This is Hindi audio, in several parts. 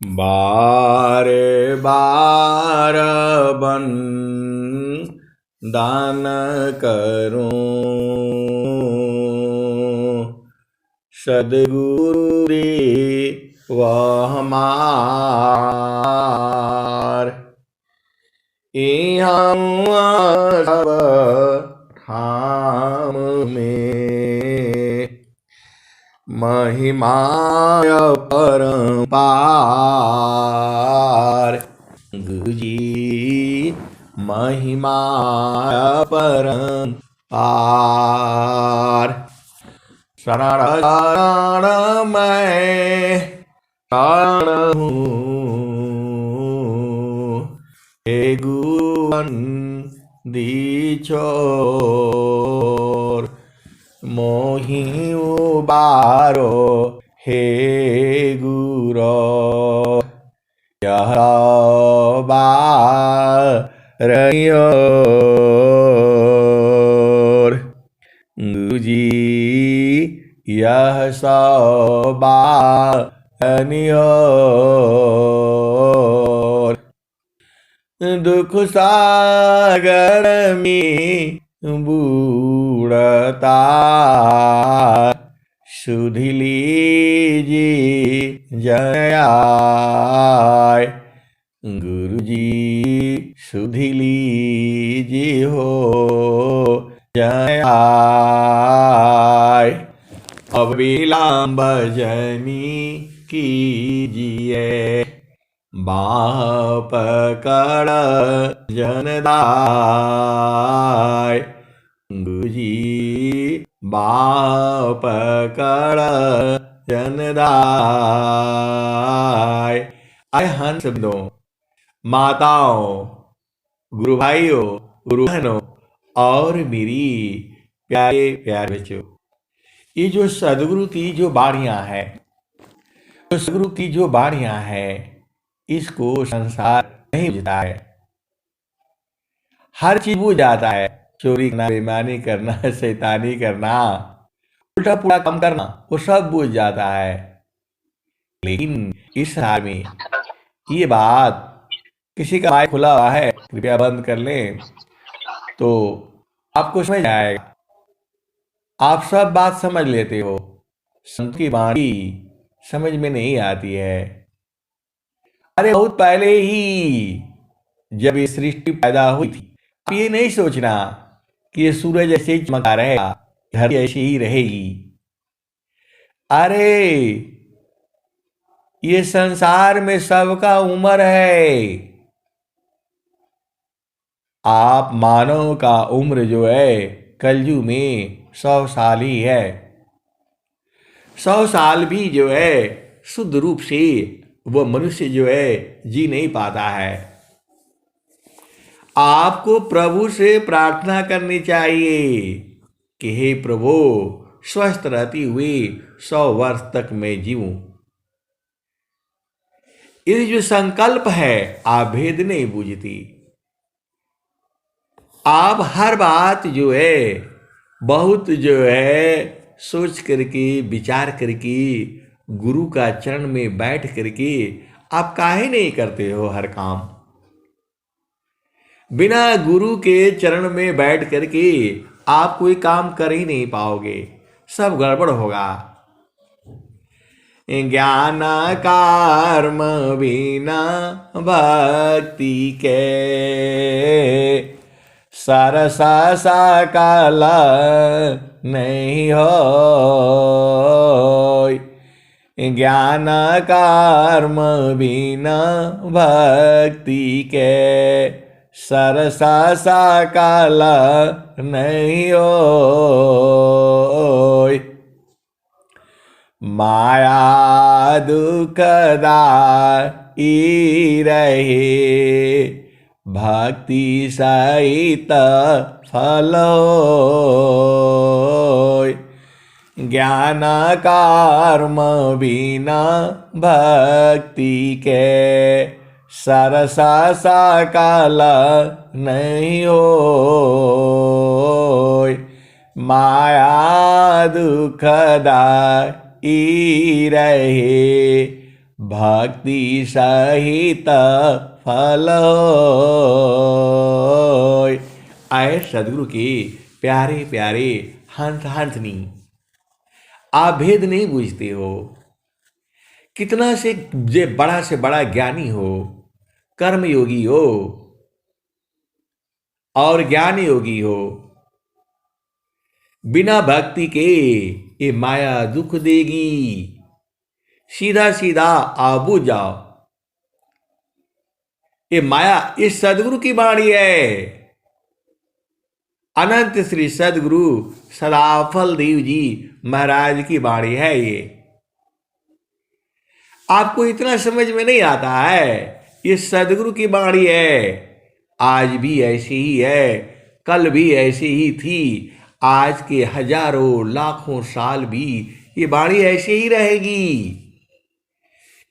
बार बार बन दान करूं, सदगुरु दे वह हमार। यहाँ सब ठाम में महिमाय परंपार। गुरुजी महिमाय परंपार। शरण शरण मैं शरण हूँ, हे गुरुवन दीछोर। मोहि उबारो हे गुरो, यह बारयोर। गुरुजी यह सौबारनियोर। दुख सागर में बूढ़ता, सुधि लीजिए जयाय। गुरुजी सुधि लीजिए हो जयाय। अब विलंब जनी कीजिए, बाह पकड़ जनदाय। गुरुजी बाह पकड़ जनदाय। आए हंस बंधुओं, माताओं, गुरु भाइयों, गुरु बहनों और मेरी प्यारे प्यारे बच्चों, ये जो सदगुरु की जो बाणियां है, जो सदगुरु की जो बाणियां है, इसको संसार नहीं बुझता है। हर चीज बुझ जाता है, चोरी करना, बेईमानी करना, शैतानी करना, उल्टा पुल्टा काम करना, वो सब बुझ जाता है। लेकिन इस हाल में ये बात, किसी का माइक खुला हुआ है, कृपया बंद कर लें तो आपको समझ आएगा। आप सब बात समझ लेते हो, संत की वाणी समझ में नहीं आती है। अरे बहुत पहले ही जब ये सृष्टि पैदा हुई थी, आप ये नहीं सोचना कि ये सूरज ऐसे ही चमकता रहेगा, धरती ऐसी ही रहेगी। अरे ये संसार में सबका उम्र है। आप मानव का उम्र जो है कलयुग में 100 साल ही है। 100 साल भी जो है शुद्ध रूप से वो मनुष्य जो है जी नहीं पाता है। आपको प्रभु से प्रार्थना करनी चाहिए कि हे प्रभु, स्वस्थ रहती हुई 100 वर्ष तक मैं जीऊं। ये जो संकल्प है, आप भेद नहीं बूझती। आप हर बात जो है बहुत जो है सोच करके, विचार करके, गुरु का चरण में बैठ करके आप काहे नहीं करते हो हर काम। बिना गुरु के चरण में बैठ करके आप कोई काम कर ही नहीं पाओगे, सब गड़बड़ होगा। ज्ञान कर्म बिना भक्ति के, सरसा सकल नहीं हो। ज्ञान कर्म बिना भक्ति के, सरसा सकल नहीं हो। माया दुखदाई रहे, भक्ति सहित फलो। ज्ञान कर्म बिना भक्ति के, सरसा सकल नहीं हो। माया दुखदाई रहे, भक्ति सहित फल आए सदगुरु के प्यारे प्यारे हंस हंसनी। आप भेद नहीं बूझते हो। कितना से बड़ा ज्ञानी हो, कर्म योगी हो और ज्ञान योगी हो, बिना भक्ति के ये माया दुख देगी। सीधा सीधा आप बूझ जाओ, ये माया इस सदगुरु की वाणी है। अनंत श्री सदगुरु सदाफल देव जी महाराज की वाणी है ये। आपको इतना समझ में नहीं आता है, ये सदगुरु की वाणी है। आज भी ऐसी ही है, कल भी ऐसी ही थी, आज के हजारों लाखों साल भी ये वाणी ऐसे ही रहेगी।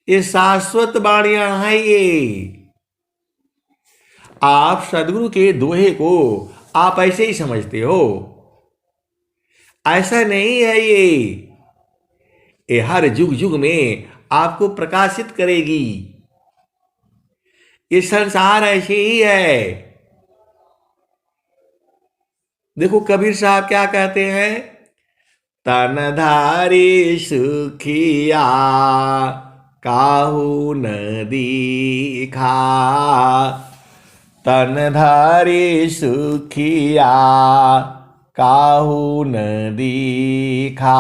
ये शाश्वत वाणियां हैं ये। आप सदगुरु के दोहे को आप ऐसे ही समझते हो, ऐसा नहीं है ये हर युग युग में आपको प्रकाशित करेगी। ये संसार ऐसे ही है। देखो कबीर साहब क्या कहते हैं, तनधारी सुखिया काहू न दीखा, तनधारी सुखिया काहू न दीखा,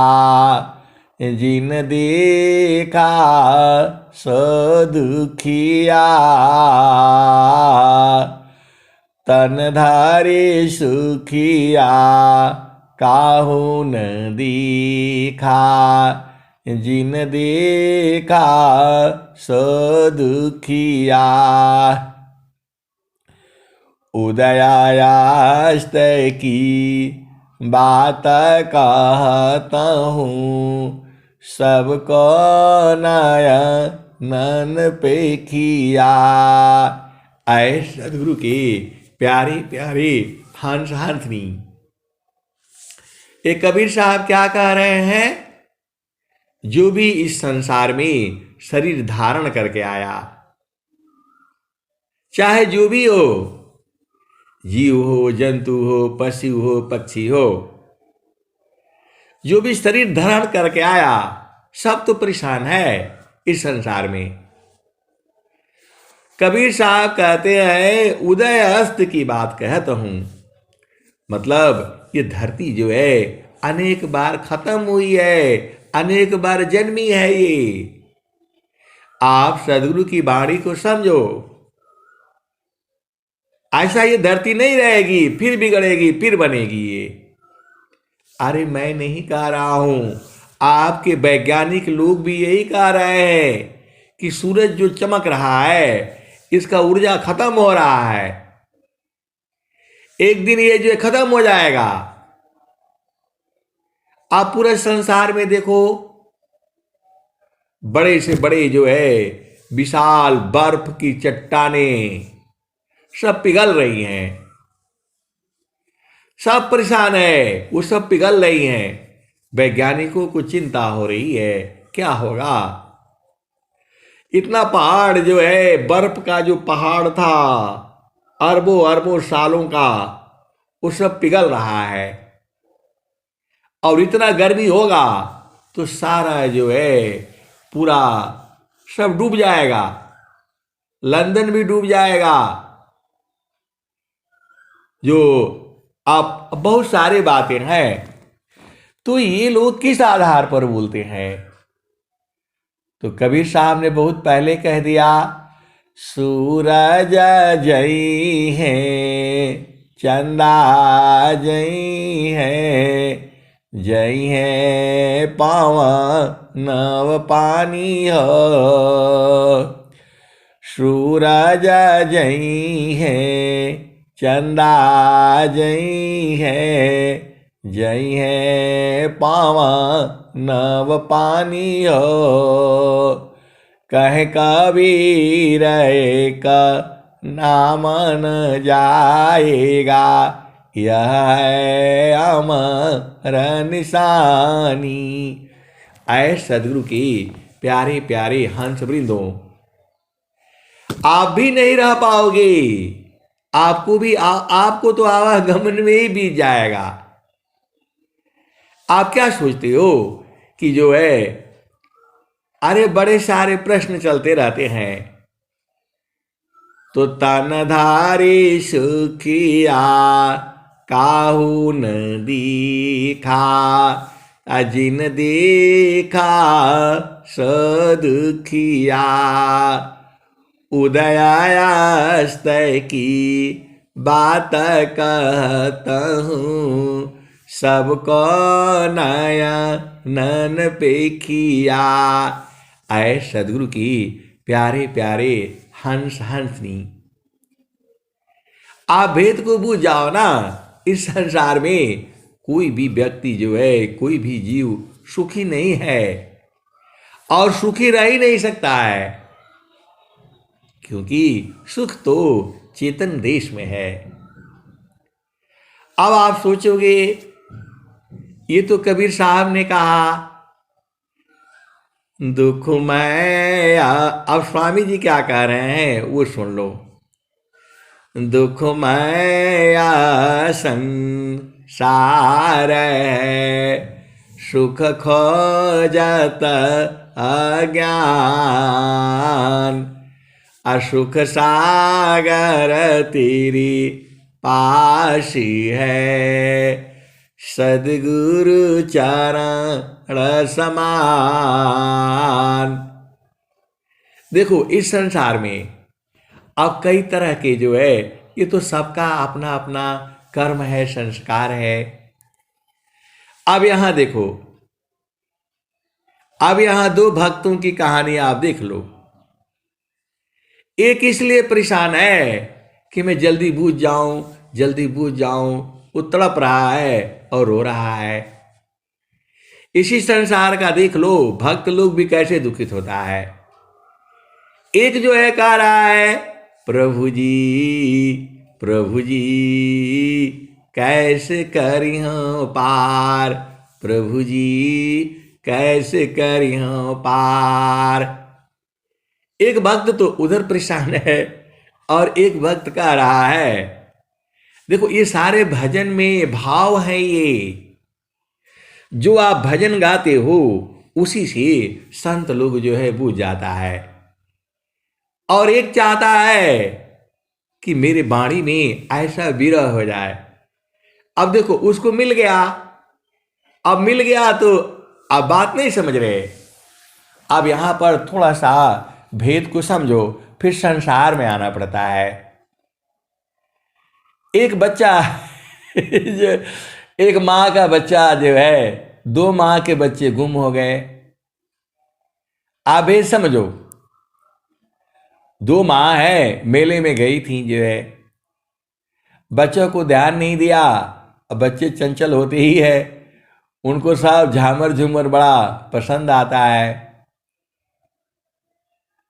जिन देखा सदुखिया, तनधारी सुखिया काहू न दीखा, जिन देखा सदुखिया। उदयास्त की बात कहता हूँ, सबको नयन पे किया। आए सदगुरु के प्यारे प्यारे हंस हंसनी। एक कबीर साहब क्या कह रहे हैं, जो भी इस संसार में शरीर धारण करके आया, चाहे जो भी हो, जीव हो, जंतु हो, पशु हो, पक्षी हो, जो भी शरीर धारण करके आया, सब तो परेशान है इस संसार में। कबीर साहब कहते हैं उदय अस्त की बात कहता हूं, मतलब ये धरती जो है अनेक बार खत्म हुई है, अनेक बार जन्मी है ये। आप सदगुरु की वाणी को समझो, ऐसा ये धरती नहीं रहेगी, फिर बिगड़ेगी, फिर बनेगी ये। अरे मैं नहीं कह रहा हूं, आपके वैज्ञानिक लोग भी यही कह रहे हैं कि सूरज जो चमक रहा है, इसका ऊर्जा खत्म हो रहा है, एक दिन ये जो खत्म हो जाएगा। आप पूरे संसार में देखो, बड़े से बड़े जो है विशाल बर्फ की चट्टानें सब पिघल रही हैं, सब परेशान है, वो सब पिघल रही हैं। वैज्ञानिकों को चिंता हो रही है क्या होगा। इतना पहाड़ जो है, बर्फ का जो पहाड़ था अरबों अरबों सालों का, वो सब पिघल रहा है। और इतना गर्मी होगा तो सारा जो है पूरा सब डूब जाएगा, लंदन भी डूब जाएगा। जो आप बहुत सारे बातें हैं, तो ये लोग किस आधार पर बोलते हैं। तो कबीर साहब ने बहुत पहले कह दिया, सूरज जई है, चंदा जई है, जई है पावन नव पानी हो। सूरज जई है, चंदा जई है, जई है पावन नव पानी हो। कह कबीर का नाम न जाएगा, यह है अमर निशानी। ऐ सदगुरु की प्यारे प्यारे हंस वृंदों, आप भी नहीं रह पाओगे, आपको भी आपको तो आवागमन में ही बीत जाएगा। आप क्या सोचते हो कि जो है, अरे बड़े सारे प्रश्न चलते रहते हैं। तो तनधारी सुखिया काहू न दीखा, अजिन देखा सदुखिया, उदयास्त की बात कहता हूँ, सबको नया नन पेखिया। आए सदगुरु की प्यारे प्यारे हंस हंसनी, आप भेद को बूझ जाओ ना। इस संसार में कोई भी व्यक्ति जो है, कोई भी जीव सुखी नहीं है और सुखी रह ही नहीं सकता है, क्योंकि सुख तो चेतन देश में है। अब आप सोचोगे ये तो कबीर साहब ने कहा दुखमय। अब स्वामी जी क्या कह रहे हैं वो सुन लो। दुखमय संसार है, सुख खोजत अज्ञान, असुख सागर तेरी पासी है, सदगुरु चरण समान। देखो इस संसार में अब कई तरह के जो है, ये तो सबका अपना अपना कर्म है, संस्कार है। अब यहां देखो, अब यहां दो भक्तों की कहानी आप देख लो। एक इसलिए परेशान है कि मैं जल्दी बूझ जाऊं, जल्दी बूझ जाऊं, वो तड़प रहा है और रो रहा है। इसी संसार का देख लो, भक्त लोग भी कैसे दुखित होता है। एक जो है कह रहा है प्रभु जी कैसे करियों पार, प्रभु जी कैसे करियों पार। एक भक्त तो उधर परेशान है और एक भक्त कह रहा है। देखो ये सारे भजन में भाव है, ये जो आप भजन गाते हो उसी से संत लोग जो है बूझ जाता है। और एक चाहता है कि मेरे वाणी में ऐसा विरह हो जाए। अब देखो उसको मिल गया, अब मिल गया तो अब बात नहीं समझ रहे। अब यहां पर थोड़ा सा भेद को समझो, फिर संसार में आना पड़ता है। एक बच्चा जो एक माँ का बच्चा जो है, दो माँ के बच्चे गुम हो गए। आप भेद समझो, दो माँ है मेले में गई थी जो है, बच्चों को ध्यान नहीं दिया। अब बच्चे चंचल होते ही है, उनको सब झामर झूमर बड़ा पसंद आता है।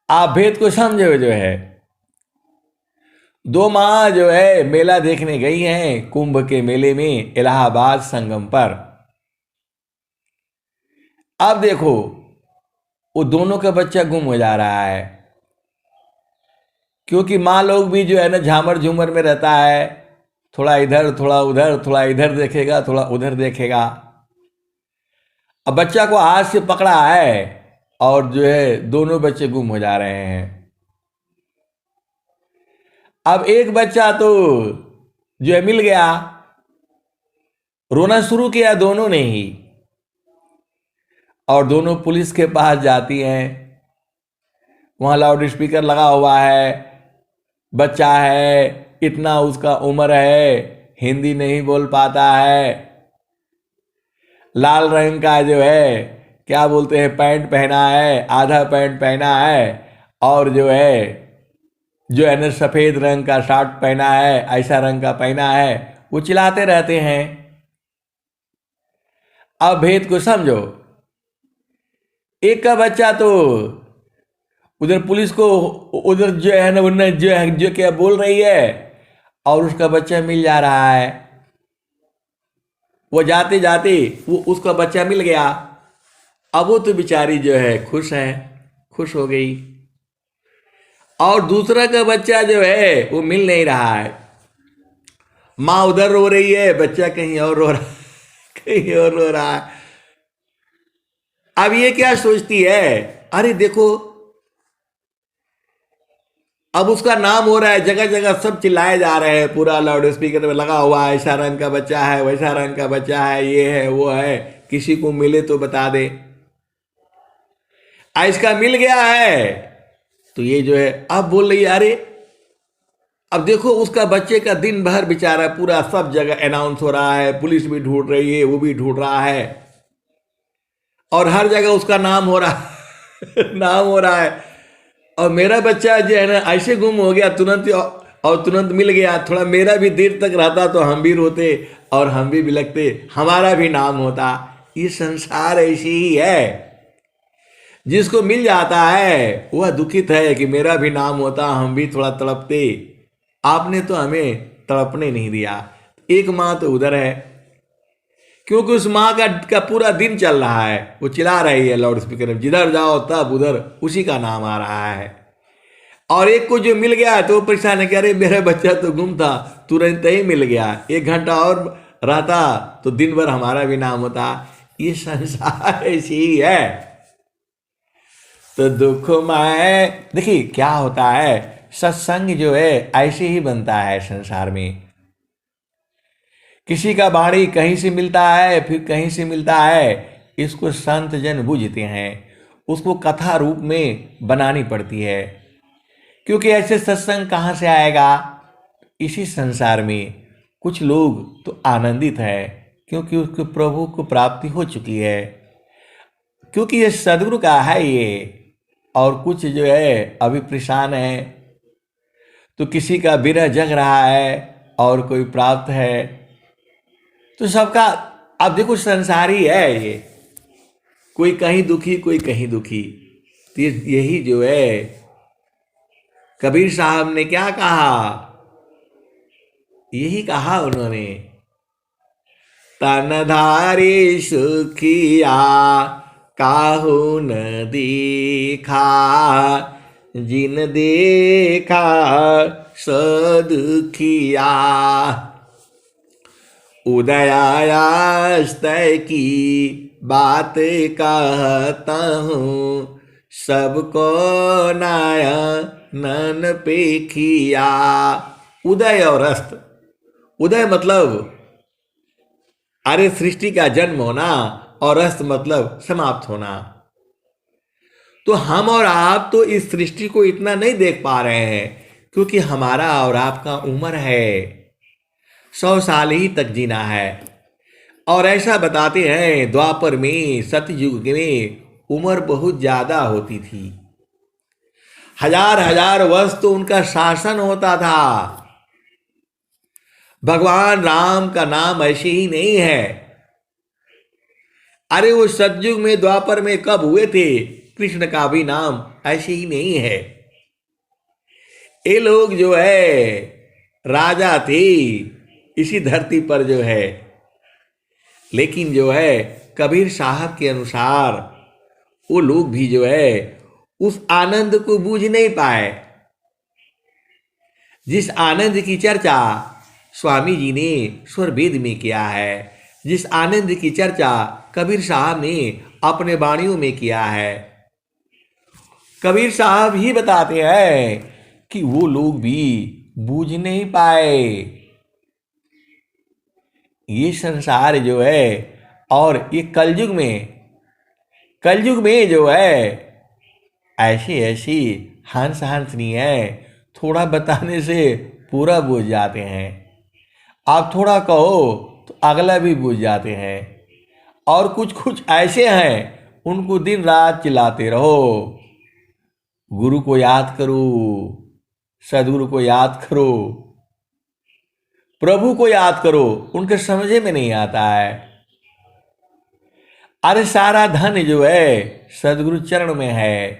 आप भेद को समझो जो है, दो माँ जो है मेला देखने गई हैं, कुंभ के मेले में इलाहाबाद संगम पर। अब देखो वो दोनों का बच्चा गुम हो जा रहा है, क्योंकि माँ लोग भी जो है ना झामर झूमर में रहता है, थोड़ा इधर थोड़ा उधर, थोड़ा इधर देखेगा थोड़ा उधर देखेगा। अब बच्चा को हाथ से पकड़ा है और जो है दोनों बच्चे गुम हो जा रहे हैं। अब एक बच्चा तो जो है मिल गया, रोना शुरू किया दोनों ने ही, और दोनों पुलिस के पास जाती हैं। वहां लाउड स्पीकर लगा हुआ है, बच्चा है, इतना उसका उम्र है, हिंदी नहीं बोल पाता है, लाल रंग का जो है क्या बोलते हैं पैंट पहना है, आधा पैंट पहना है, और जो है ना सफेद रंग का शर्ट पहना है, ऐसा रंग का पहना है। वो चिल्लाते रहते हैं। अब भेद को समझो, एक का बच्चा तो उधर पुलिस को उधर जो है ना उन्हें जो क्या बोल रही है, और उसका बच्चा मिल जा रहा है। वो जाते जाते वो उसका बच्चा मिल गया। अब वो तो बेचारी जो है खुश है, खुश हो गई। और दूसरा का बच्चा जो है वो मिल नहीं रहा है। माँ उधर रो रही है, बच्चा कहीं और रो रहा कहीं और रो रहा है। अब ये क्या सोचती है, अरे देखो, अब उसका नाम हो रहा है, जगह जगह सब चिल्लाए जा रहे हैं, पूरा लाउड स्पीकर में लगा हुआ है, ऐसा रंग का बच्चा है, वैसा रंग का बच्चा है, ये है वो है, किसी को मिले तो बता दे। इसका मिल गया है तो ये जो है अब बोल रही है, अरे अब देखो उसका बच्चे का दिन भर बेचारा पूरा सब जगह अनाउंस हो रहा है, पुलिस भी ढूंढ रही है, वो भी ढूंढ रहा है, और हर जगह उसका नाम हो रहा है नाम हो रहा है। और मेरा बच्चा जो है ना ऐसे गुम हो गया तुरंत, और तुरंत मिल गया। थोड़ा मेरा भी देर तक रहता तो हम भी रोते और हम भी बिलखते, हमारा भी नाम होता। ये संसार ऐसी ही है, जिसको मिल जाता है वह दुखित है कि मेरा भी नाम होता, हम भी थोड़ा तड़पते। आपने तो हमें तड़पने नहीं दिया। एक माँ तो उधर है, क्योंकि उस माँ का पूरा दिन चल रहा है, वो चिल्ला रही है लाउड स्पीकर में, जिधर जाओ तब उधर उसी का नाम आ रहा है। और एक को जो मिल गया तो वो परेशान है कि अरे मेरा बच्चा तो गुम था, तुरंत ही मिल गया, 1 घंटा और रहता तो दिन भर हमारा भी नाम होता। ये संसार ऐसी ही है। तो दुखमय, देखिए क्या होता है, सत्संग जो है ऐसे ही बनता है संसार में। किसी का वाणी कहीं से मिलता है, फिर कहीं से मिलता है, इसको संत जन बूझते हैं, उसको कथा रूप में बनानी पड़ती है। क्योंकि ऐसे सत्संग कहाँ से आएगा। इसी संसार में कुछ लोग तो आनंदित है, क्योंकि उसको प्रभु को प्राप्ति हो चुकी है, क्योंकि ये सदगुरु का है ये। और कुछ जो है अभी परेशान है, तो किसी का विरह जग रहा है और कोई प्राप्त है, तो सबका अब देखो संसार ही है ये, कोई कहीं दुखी कोई कहीं दुखी। तो यही जो है कबीर साहब ने क्या कहा, यही कहा उन्होंने, तनधारी सुखिया काहू न देखा, जिन देखा सदुखिया। उदयास्तय की बात कहता हूँ, सबको नयन पेखिया। उदय और अस्त, उदय मतलब अरे सृष्टि का जन्म होना, और अस्त मतलब समाप्त होना। तो हम और आप तो इस सृष्टि को इतना नहीं देख पा रहे हैं, क्योंकि हमारा और आपका उम्र है 100 साल ही तक जीना है। और ऐसा बताते हैं द्वापर में, सतयुग में उम्र बहुत ज्यादा होती थी, 1000 वर्ष तो उनका शासन होता था। भगवान राम का नाम ऐसे ही नहीं है। अरे वो सतयुग में द्वापर में कब हुए थे, कृष्ण का भी नाम ऐसे ही नहीं है। ये लोग जो है राजा थे इसी धरती पर जो है, लेकिन जो है कबीर साहब के अनुसार वो लोग भी जो है उस आनंद को बूझ नहीं पाए, जिस आनंद की चर्चा स्वामी जी ने स्वर वेद में किया है, जिस आनंद की चर्चा कबीर साहब ने अपने वाणियों में किया है। कबीर साहब ही बताते हैं कि वो लोग भी बूझ नहीं पाए। ये संसार जो है, और ये कलयुग में जो है ऐसी ऐसी हंस हंसनी है, थोड़ा बताने से पूरा बूझ जाते हैं। आप थोड़ा कहो तो अगला भी बूझ जाते हैं। और कुछ कुछ ऐसे हैं उनको दिन रात चिल्लाते रहो, गुरु को याद करो, सदगुरु को याद करो, प्रभु को याद करो, उनके समझे में नहीं आता है। अरे सारा धन जो है सदगुरु चरण में है,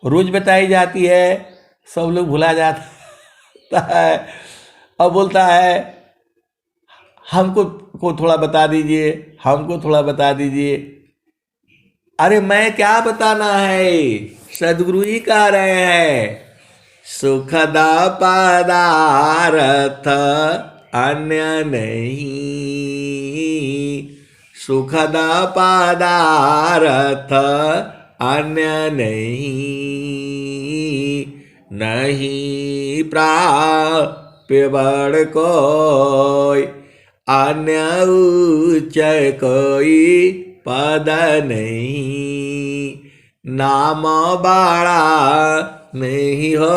रोज बताई जाती है, सब लोग भुला जाता है। अब बोलता है हमको को थोड़ा बता दीजिए, हमको थोड़ा बता दीजिए। अरे मैं क्या बताना है, सदगुरु जी कह रहे हैं सुखदा पदार्थ अन्य नहीं, सुखदा पदार्थ अन्य नहीं, नहीं प्राप्य बड़ कोई अन्य उच्च कोई पद नहीं, नाम बाड़ा नहीं हो।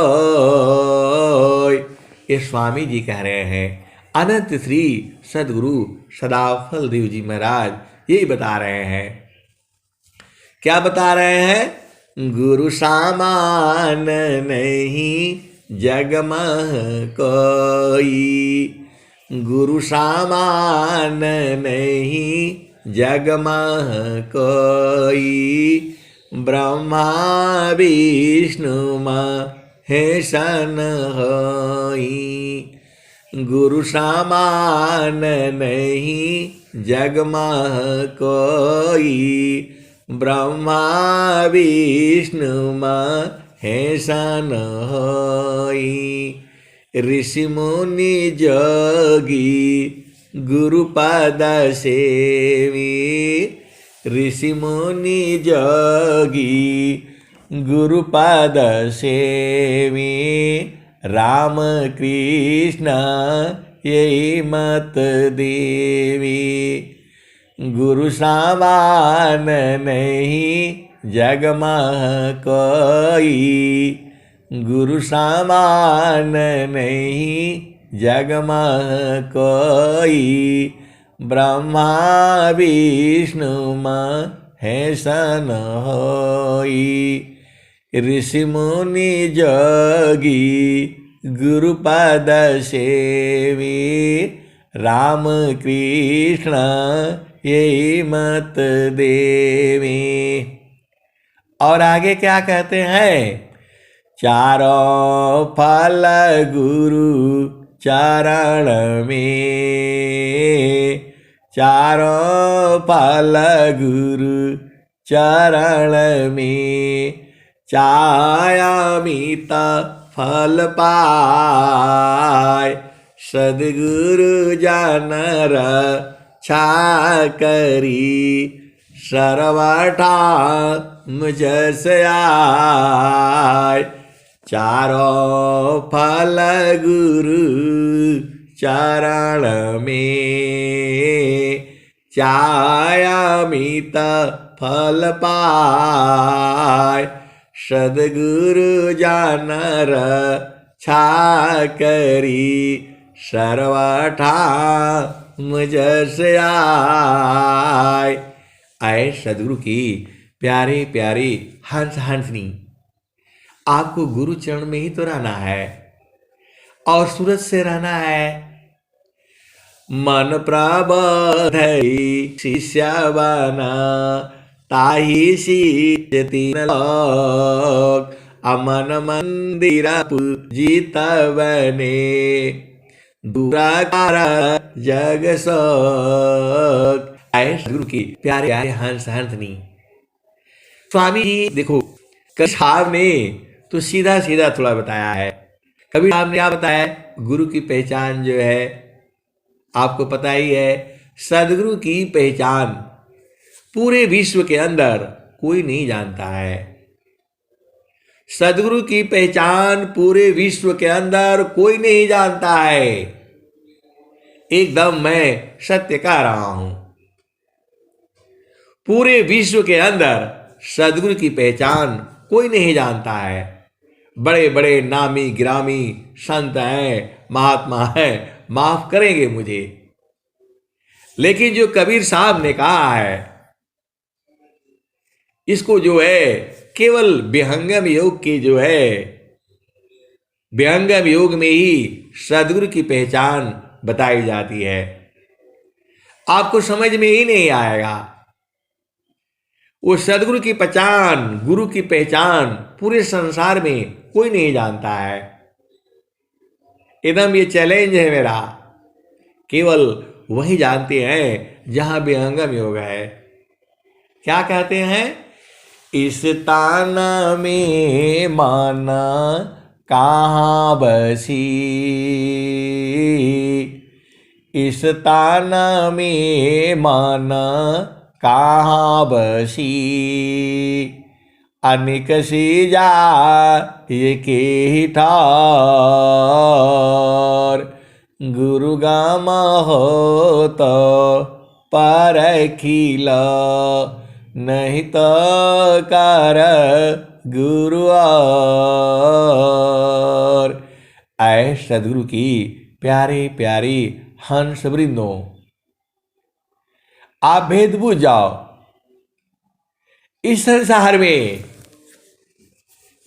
ये स्वामी जी कह रहे हैं, अनंत श्री सदगुरु सदाफल देव जी महाराज यही बता रहे हैं। क्या बता रहे हैं? गुरु सामान नहीं जग में कोई, गुरु सामान नहीं जग में कोई, ब्रह्मा विष्णु महेशन होई, गुरु सामान नहीं जग में कोई, ब्रह्मा विष्णु महेशन होई, ऋषि मुनि जोगी गुरुपद सेवी, ऋषि मुनि जोगी गुरुपद सेवी, राम कृष्ण यही मत देवी, गुरु सामान नहीं जग में कोई, गुरु सामान नहीं जग में कोई, ब्रह्मा विष्णु महेशन होई, ऋषि मुनि जोगी गुरुपद सेवी, राम कृष्ण यही मत देवी। और आगे क्या कहते हैं? चारों फल गुरु चरण में, चारों फल गुरु चरण में, चायामित फल पाय, सदगुरु जानर छा करी, सर्वठा मुझस आय, चारों फल गुरु चरण में, चायामित फल पाय, सदगुरु जानर छा करी, सर्वठा मुझस आय। आए सदगुरु की प्यारे प्यारे हंस हंसनी, आपको गुरु चरण में ही तो रहना है और सूरज से रहना है। मन प्रबोधई शिष्य बना, ताही शीत तीन लोक, अमन मंदिर पूजित बने, दुराकार जग शोक। आए सदगुरु की प्यारे प्यारे हंस हंसनी। स्वामी जी देखो, कबीर साहब ने तो सीधा सीधा थोड़ा बताया है। कबीर साहब ने क्या बताया? गुरु की पहचान जो है आपको पता ही है, सदगुरु की पहचान पूरे विश्व के अंदर कोई नहीं जानता है। सदगुरु की पहचान पूरे विश्व के अंदर कोई नहीं जानता है। एकदम मैं सत्य कह रहा हूं, पूरे विश्व के अंदर सदगुरु की पहचान कोई नहीं जानता है। बड़े बड़े नामी गिरामी संत हैं, महात्मा हैं, माफ करेंगे मुझे, लेकिन जो कबीर साहब ने कहा है, इसको जो है केवल विहंगम योग की जो है, विहंगम योग में ही सदगुरु की पहचान बताई जाती है। आपको समझ में ही नहीं आएगा। वो सदगुरु की पहचान, गुरु की पहचान पूरे संसार में कोई नहीं जानता है। एकदम ये चैलेंज है मेरा, केवल वही जानते हैं जहां विहंगम योग है। क्या कहते हैं? इस तान में मान कहाँ बसी, इस तान में मान कहाँ बसी, अनेक सी जा ये के ही ठार, गुरु गाम हो तो पर खिला, नहीं तो कर गुरु और। आए सदगुरु की प्यारे प्यारे हंस वृंदों, आप भेद बुझ जाओ। इस संसार में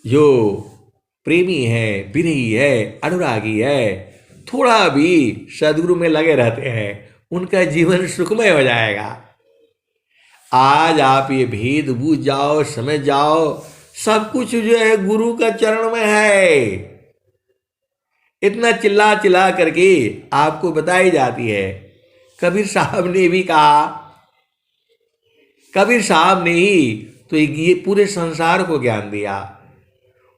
जो प्रेमी है, विरही है, अनुरागी है, थोड़ा भी सदगुरु में लगे रहते हैं, उनका जीवन सुखमय हो जाएगा। आज आप ये भेद बूझ जाओ, समझ जाओ, सब कुछ जो है गुरु का चरण में है। इतना चिल्ला चिल्ला करके आपको बताई जाती है। कबीर साहब ने भी कहा, कबीर साहब ने ही तो ये पूरे संसार को ज्ञान दिया।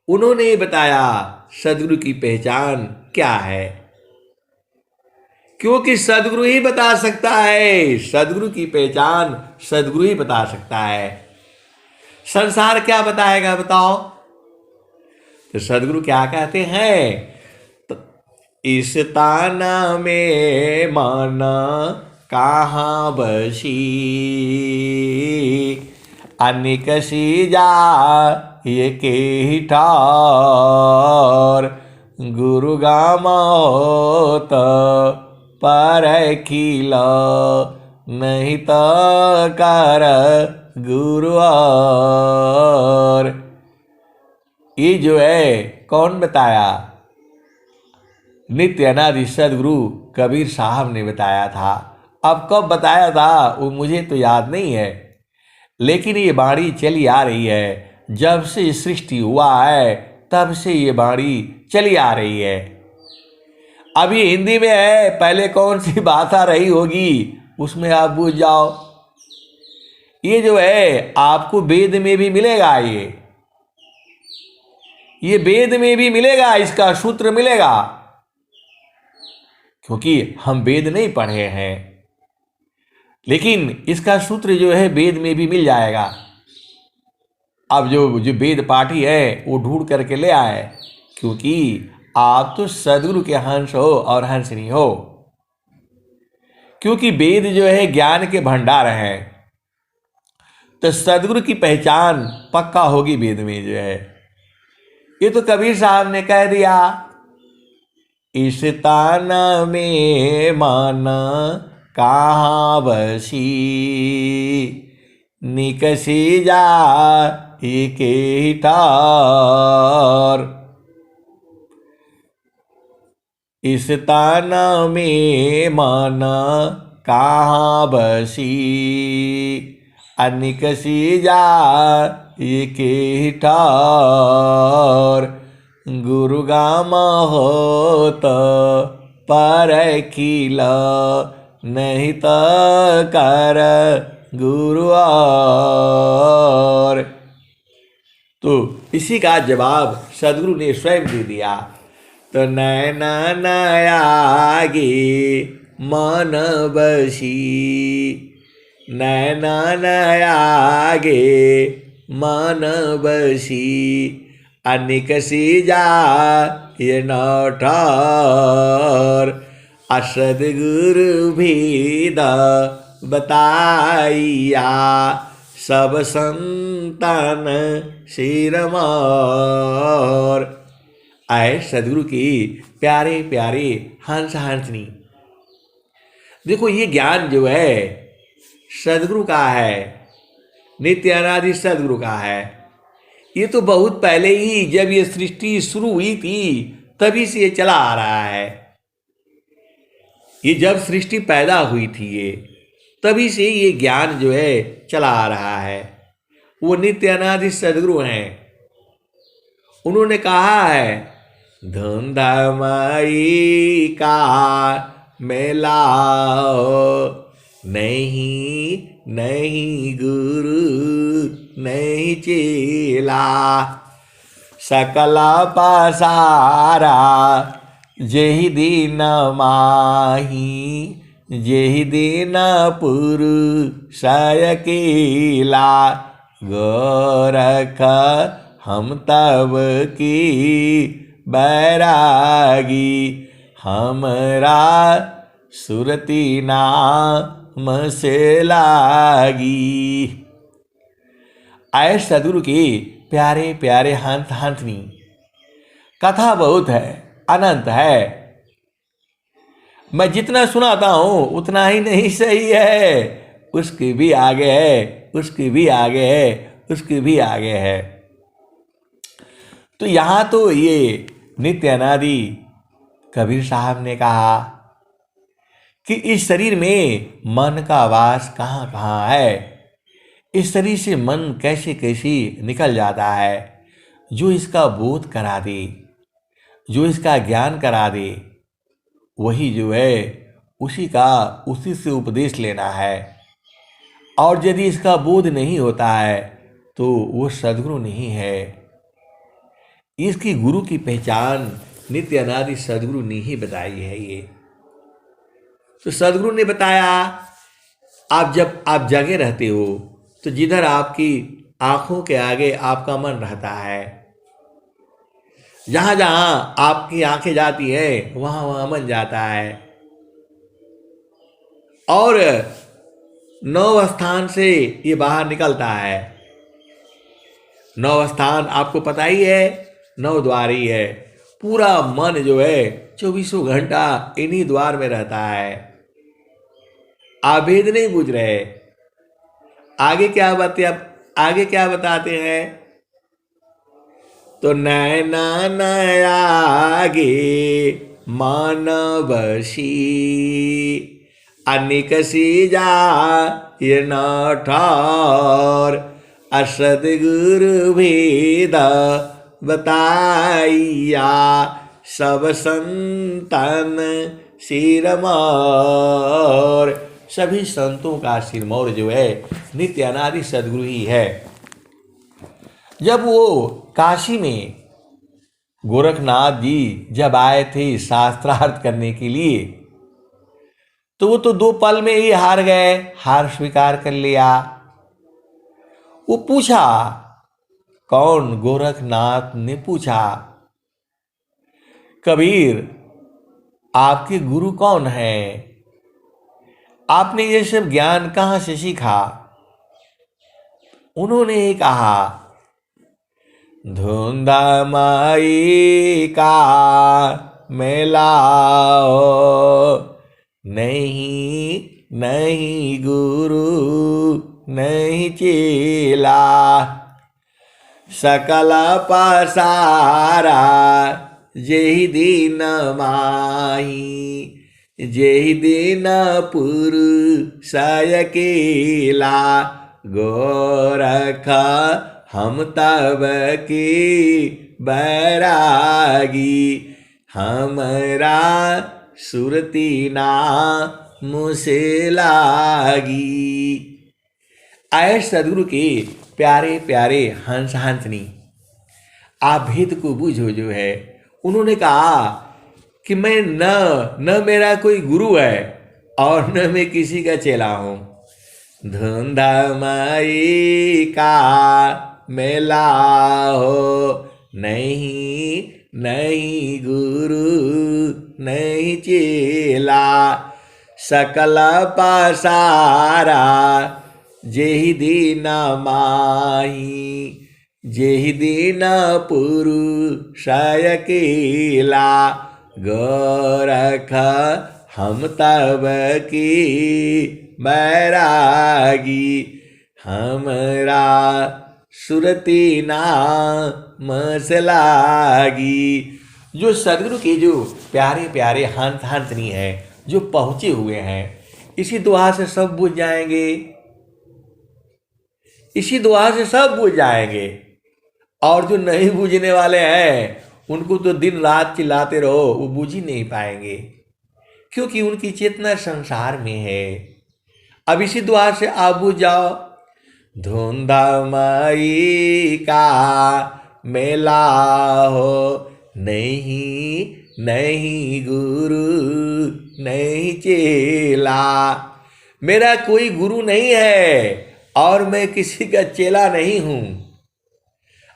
उन्होंने बताया सदगुरु की पहचान क्या है, क्योंकि सदगुरु ही बता सकता है। सदगुरु की पहचान सदगुरु ही बता सकता है। संसार क्या बताएगा बताओ? तो सदगुरु क्या कहते हैं? तो इस ताना में माना कहाँ बसी, अनेक सी जा ये के ही ठार, गुरु गामा होत पर खिला, नहीं तो कर गुरु और। ये जो है कौन बताया? नित्य अनादि सदगुरु कबीर साहब ने बताया था। अब कब बताया था वो मुझे तो याद नहीं है, लेकिन ये बाणी चली आ रही है। जब से सृष्टि हुआ है तब से ये बाणी चली आ रही है। अभी हिंदी में है, पहले कौन सी भाषा रही होगी उसमें आप बूझ जाओ। ये जो है आपको वेद में भी मिलेगा, ये वेद में भी मिलेगा, इसका सूत्र मिलेगा, क्योंकि हम वेद नहीं पढ़े हैं, लेकिन इसका सूत्र जो है वेद में भी मिल जाएगा। अब जो वेद पाठी है वो ढूंढ करके ले आए, क्योंकि आप तो सदगुरु के हंस हो और हंसनी हो। क्योंकि वेद जो है ज्ञान के भंडार हैं, तो सदगुरु की पहचान पक्का होगी वेद में जो है। ये तो कबीर साहब ने कह दिया, इस ताना में माना कहाँ बसी, निकसी जा के ठार, इस ताना में माना कहाँ बसी, अनिकसी जा के ठार, गुरु गामा होत पर खिला, नहीं तो कर गुरु और। तो इसी का जवाब सदगुरु ने स्वयं दे दिया। तो नैना नयागे मन बसी, नैना नयागे मन बसी, अनिक सी जा ये नौठार, असद गुरु भेद बताइया, सब संतान सिरमार। आए सदगुरु की प्यारे प्यारे हंस हंसनी। देखो ये ज्ञान जो है सदगुरु का है, नित्य अनादि सदगुरु का है। ये तो बहुत पहले ही जब ये सृष्टि शुरू हुई थी तभी से ये चला आ रहा है। ये जब सृष्टि पैदा हुई थी ये तभी से ये ज्ञान जो है चला आ रहा है। वो नित्य अनादि सदगुरु हैं। उन्होंने कहा है, धंधा माई का मेला नहीं नहीं गुरु नहीं चेला। सकल पसारा जेहि दिन माही, जेहि दिन पुरुष अकेला। गोरख हम तब की बैरागी, हमरा सुरती नाम से लागी। आए सदगुरु के प्यारे प्यारे हंस हंसनी, कथा बहुत है, अनंत है। मैं जितना सुनाता हूं उतना ही नहीं सही है, उसके भी आगे है, उसके भी आगे है, उसके भी आगे है। तो यहां तो ये नित्य अनादि कबीर साहब ने कहा कि इस शरीर में मन का वास कहाँ कहाँ है, इस शरीर से मन कैसे कैसे निकल जाता है। जो इसका बोध करा दे, जो इसका ज्ञान करा दे, वही जो है उसी से उपदेश लेना है। और यदि इसका बोध नहीं होता है तो वो सद्गुरु नहीं है। इसकी गुरु की पहचान नित्य अनादि सद्गुरु ने ही बताई है। ये तो सद्गुरु ने बताया, जब आप जगे रहते हो तो जिधर आपकी आंखों के आगे आपका मन रहता है, जहां जहां आपकी आंखें जाती है वहां वहां मन जाता है। और 9 स्थान से ये बाहर निकलता है। 9 स्थान आपको पता ही है, 9 द्वार ही है। पूरा मन जो है 24 घंटा इन्हीं द्वार में रहता है। आप भेद नहीं बुझ रहे। आगे क्या बताते हैं, तो नैना नयागे मानवशी, अनिक सी जा ये न ठार, असदगुरु भेद बताइया, सब संतन सिरमौर। सभी संतों का सिरमौर जो है नित्य अनादि सद्गुरु ही है। जब वो काशी में गोरखनाथ जी जब आए थे शास्त्रार्थ करने के लिए, तो वो तो 2 पल में ही हार गए, हार स्वीकार कर लिया। वो पूछा, कौन? गोरखनाथ ने पूछा, कबीर आपके गुरु कौन है? आपने ये सब ज्ञान कहां से सीखा? उन्होंने कहा, धुंधा माई का मेला हो, नहीं नहीं गुरु नहीं चेला। सकल पसारा जेहि दिन माही, जेहि दिन पुरुष अकेला। गोरख हम तब की बैरागी, हमरा सुरती नाम से लागी। आए सदगुरु के प्यारे प्यारे हंस हंसनी, आप भेद को बूझो जो है। उन्होंने कहा कि मैं न मेरा कोई गुरु है और न मैं किसी का चेला हूं। धुंधा माई का मेला हो, नहीं नहीं गुरु नहीं चेला। सकल पसारा जेहि दिन माही, जेहि दिन पुरुष अकेला। गोरख हम तब की बैरागी, हमरा सुरती नाम से लागी। जो सदगुरु के जो प्यारे प्यारे हंस हंसनी है, जो पहुंचे हुए हैं, इसी दुआ से सब बुझ जाएंगे, इसी दुआ से सब बुझ जाएंगे। और जो नहीं बूझने वाले हैं उनको तो दिन रात चिल्लाते रहो, वो बूझ ही नहीं पाएंगे, क्योंकि उनकी चेतना संसार में है। अब इसी दुआ से आप बुझ जाओ धुंधामयी का मेला हो, नहीं नहीं गुरु नहीं चेला। मेरा कोई गुरु नहीं है और मैं किसी का चेला नहीं हूं।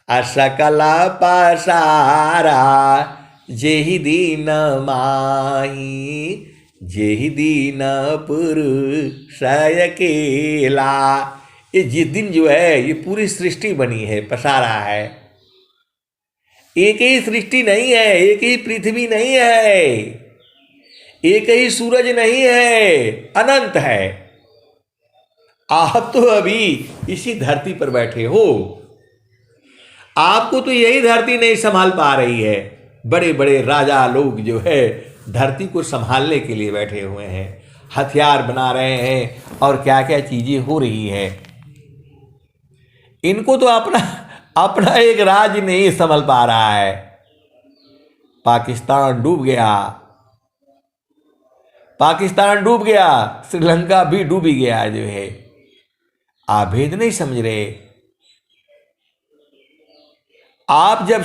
असकल पसारा जेहि दीन माही, जेहि दीन पुरुष अकेला। ये जिस दिन जो है ये पूरी सृष्टि बनी है, पसारा है। एक ही सृष्टि नहीं है, एक ही पृथ्वी नहीं है, एक ही सूरज नहीं है, अनंत है। आप तो अभी इसी धरती पर बैठे हो, आपको तो यही धरती नहीं संभाल पा रही है। बड़े बड़े राजा लोग जो है धरती को संभालने के लिए बैठे हुए हैं, हथियार बना रहे हैं और क्या क्या चीजें हो रही है। इनको तो अपना अपना एक राज्य नहीं संभल पा रहा है। पाकिस्तान डूब गया, पाकिस्तान डूब गया, श्रीलंका भी डूब गया जो है। आप भेद नहीं समझ रहे। आप जब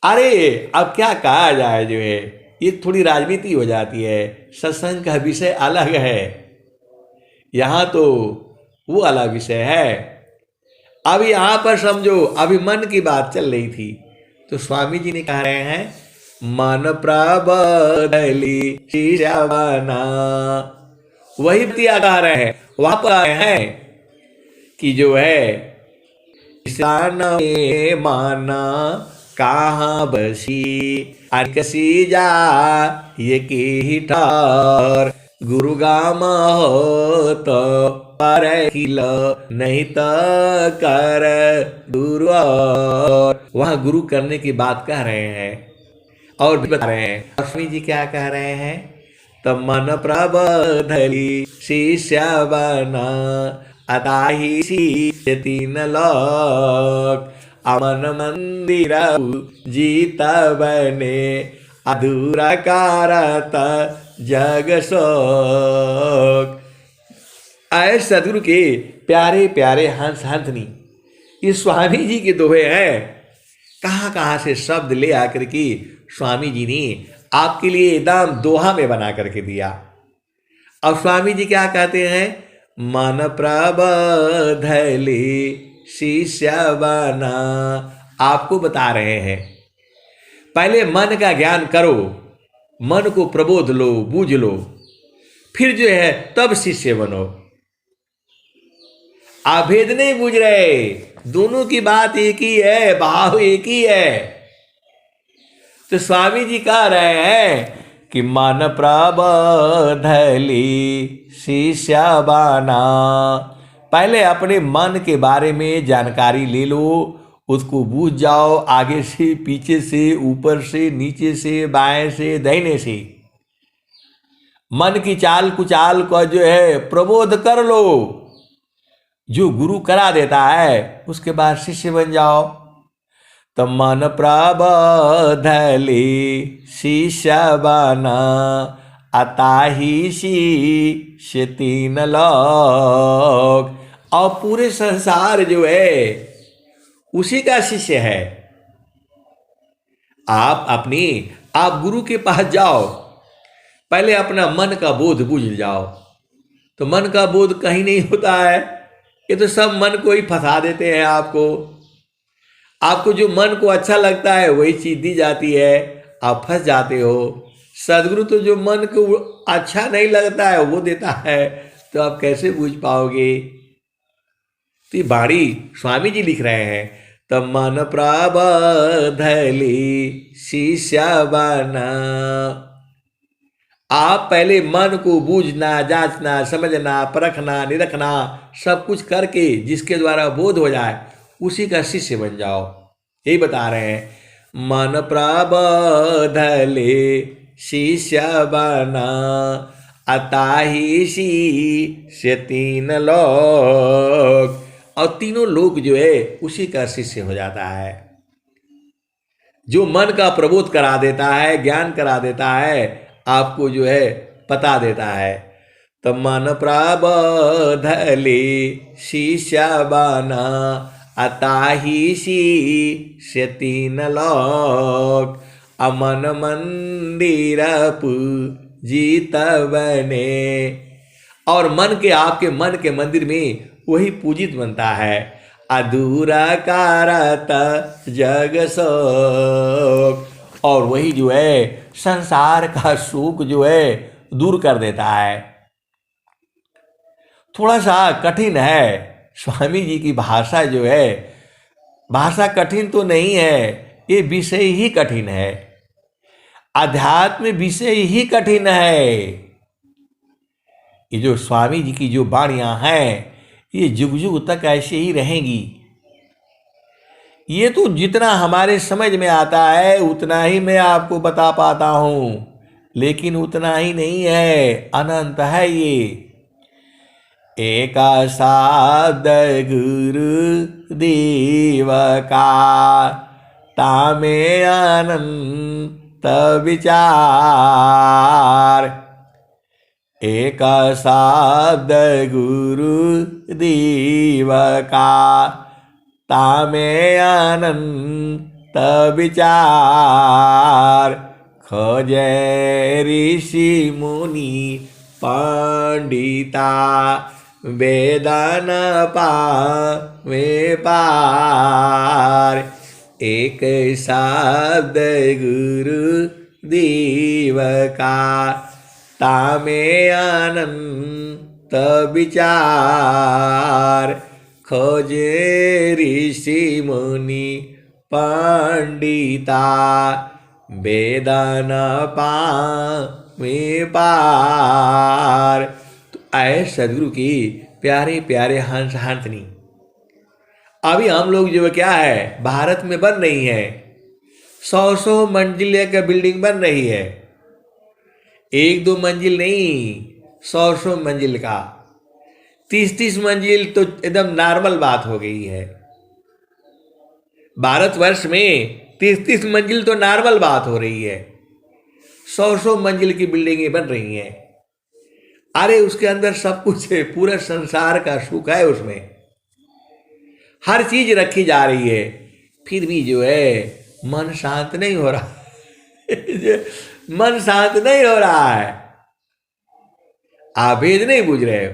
अरे अब क्या कहा जाए जो है, ये थोड़ी राजनीति हो जाती है। सत्संग का विषय अलग है, यहां तो वो अलग विषय है। अब यहां पर समझो, अभी मन की बात चल रही थी तो स्वामी जी ने कह रहे हैं मन प्रबली श्रवना। वही बतिया कह रहे हैं, वहां पर आए हैं कि जो है किसान में माना कहाँ बसी, अरकसी जा ये की ठार, गुरुगाम हो तो पर किल नहीं तो कर गुरु। वहां गुरु करने की बात कह रहे हैं और भी बता रहे हैं। लक्ष्मी जी क्या कह रहे हैं, तब मन प्रबधली शिष्य बना, अताही शिष्य तीन लोक, अमन मंदिर जीत बने, अधूरा कारत जग शोक। आए सदगुरु के प्यारे प्यारे हंस हंसनी, ये स्वामी जी के दोहे हैं। कहाँ कहाँ से शब्द ले आकर के स्वामी जी ने आपके लिए एकदम दोहा में बना करके दिया। अब स्वामी जी क्या कहते हैं, मन प्रबधले शिष्य बना। आपको बता रहे हैं पहले मन का ज्ञान करो, मन को प्रबोध लो, बूझ लो, फिर जो है तब शिष्य बनो। आप भेद नहीं बूझ रहे, दोनों की बात एक ही है, भाव एक ही है। तो स्वामी जी कह रहे हैं कि मन प्रबधली शिष्य बना। पहले अपने मन के बारे में जानकारी ले लो, उसको बूझ जाओ, आगे से पीछे से ऊपर से नीचे से बाएं से दाहिने से मन की चाल कुचाल को जो है प्रबोध कर लो। जो गुरु करा देता है उसके बाद शिष्य बन जाओ। तो मन प्रबधली शिष्य बना, अताही शिष्य तीन लोक। और पूरे संसार जो है उसी का शिष्य है। आप गुरु के पास जाओ, पहले अपना मन का बोध बूझ जाओ। तो मन का बोध कहीं नहीं होता है, ये तो सब मन को ही फंसा देते हैं। आपको जो मन को अच्छा लगता है वही चीज दी जाती है, आप फंस जाते हो। सदगुरु तो जो मन को अच्छा नहीं लगता है वो देता है, तो आप कैसे बूझ पाओगे। तो ये बाणी स्वामी जी लिख रहे हैं, तब मन प्रबधली शिष्य बना। आप पहले मन को बूझना, जांचना, समझना, परखना, निरखना, सब कुछ करके जिसके द्वारा बोध हो जाए उसी का शिष्य बन जाओ। यही बता रहे हैं, मन प्रबधले शिष्य बना, अताही शिष्य तीन लोक। और तीनों लोग जो है उसी का शिष्य हो जाता है। जो मन का प्रबोध करा देता है, ज्ञान करा देता है, आपको जो है पता देता है। मन प्रबोधले शिष्य बना अताही शिष्य तीन लोक अमन मंदिर पूजित बने। और मन के आपके मन के मंदिर में वही पूजित बनता है। अधूरा कारत जग शोक, और वही जो है संसार का सुख जो है दूर कर देता है। थोड़ा सा कठिन है स्वामी जी की भाषा जो है, भाषा कठिन तो नहीं है, ये विषय ही कठिन है, अध्यात्म विषय ही कठिन है। ये जो स्वामी जी की जो वाणियां हैं ये जुग जुग तक ऐसे ही रहेंगी। ये तो जितना हमारे समझ में आता है उतना ही मैं आपको बता पाता हूं, लेकिन उतना ही नहीं है, अनंत है ये। एक शब्द गुरु देव का तामे अनंत विचार। एक शब्द गुरु देव का तामे अनंत विचार। खोजे ऋषि मुनि पंडिता वेदन पावे पार। एक शब्द गुरु देव का तामे अनंत विचार। खोजे ऋषि मुनि पंडिता वेदन पावे पार। तो ऐ सदगुरु की प्यारे प्यारे हंस हंसनी, अभी हम लोग जो क्या है भारत में बन रही है, 100 मंजिल का बिल्डिंग बन रही है, 1-2 मंजिल नहीं, 100 मंजिल का, 30-30 मंजिल तो एकदम नॉर्मल बात हो गई है। भारतवर्ष में 30-30 मंजिल तो नॉर्मल बात हो रही है, 100 मंजिल की बिल्डिंगें बन रही हैं। अरे उसके अंदर सब कुछ है, पूरा संसार का सुख है, उसमें हर चीज रखी जा रही है, फिर भी जो है मन शांत नहीं हो रहा मन शांत नहीं हो रहा है। आप भेद नहीं बुझ रहे।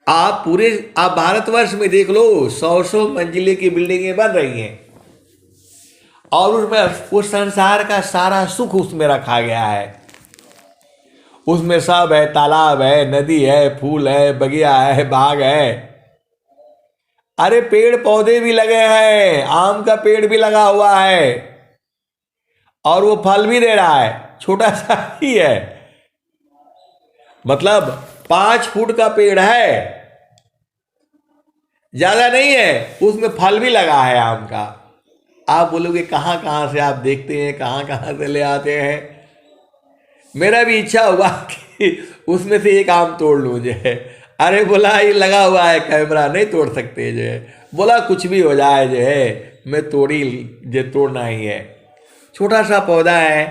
आप भारतवर्ष में देख लो, 100 मंजिले की बिल्डिंगें बन रही हैं और उसमें उस संसार का सारा सुख उसमें रखा गया है। उसमें सब है, तालाब है, नदी है, फूल है, बगिया है, बाग है, अरे पेड़ पौधे भी लगे हैं, आम का पेड़ भी लगा हुआ है और वो फल भी दे रहा है, छोटा सा ही है, मतलब 5 फुट का पेड़ है, ज्यादा नहीं है, उसमें फल भी लगा है आम का। आप बोलोगे कहाँ कहाँ से आप देखते हैं, कहाँ कहाँ से ले आते हैं। मेरा भी इच्छा हुआ कि उसमें से एक आम तोड़ लूँ जो है। अरे बोला ये लगा हुआ है कैमरा, नहीं तोड़ सकते जो है। बोला कुछ भी हो जाए जो है, मैं तोड़ना ही है। छोटा सा पौधा है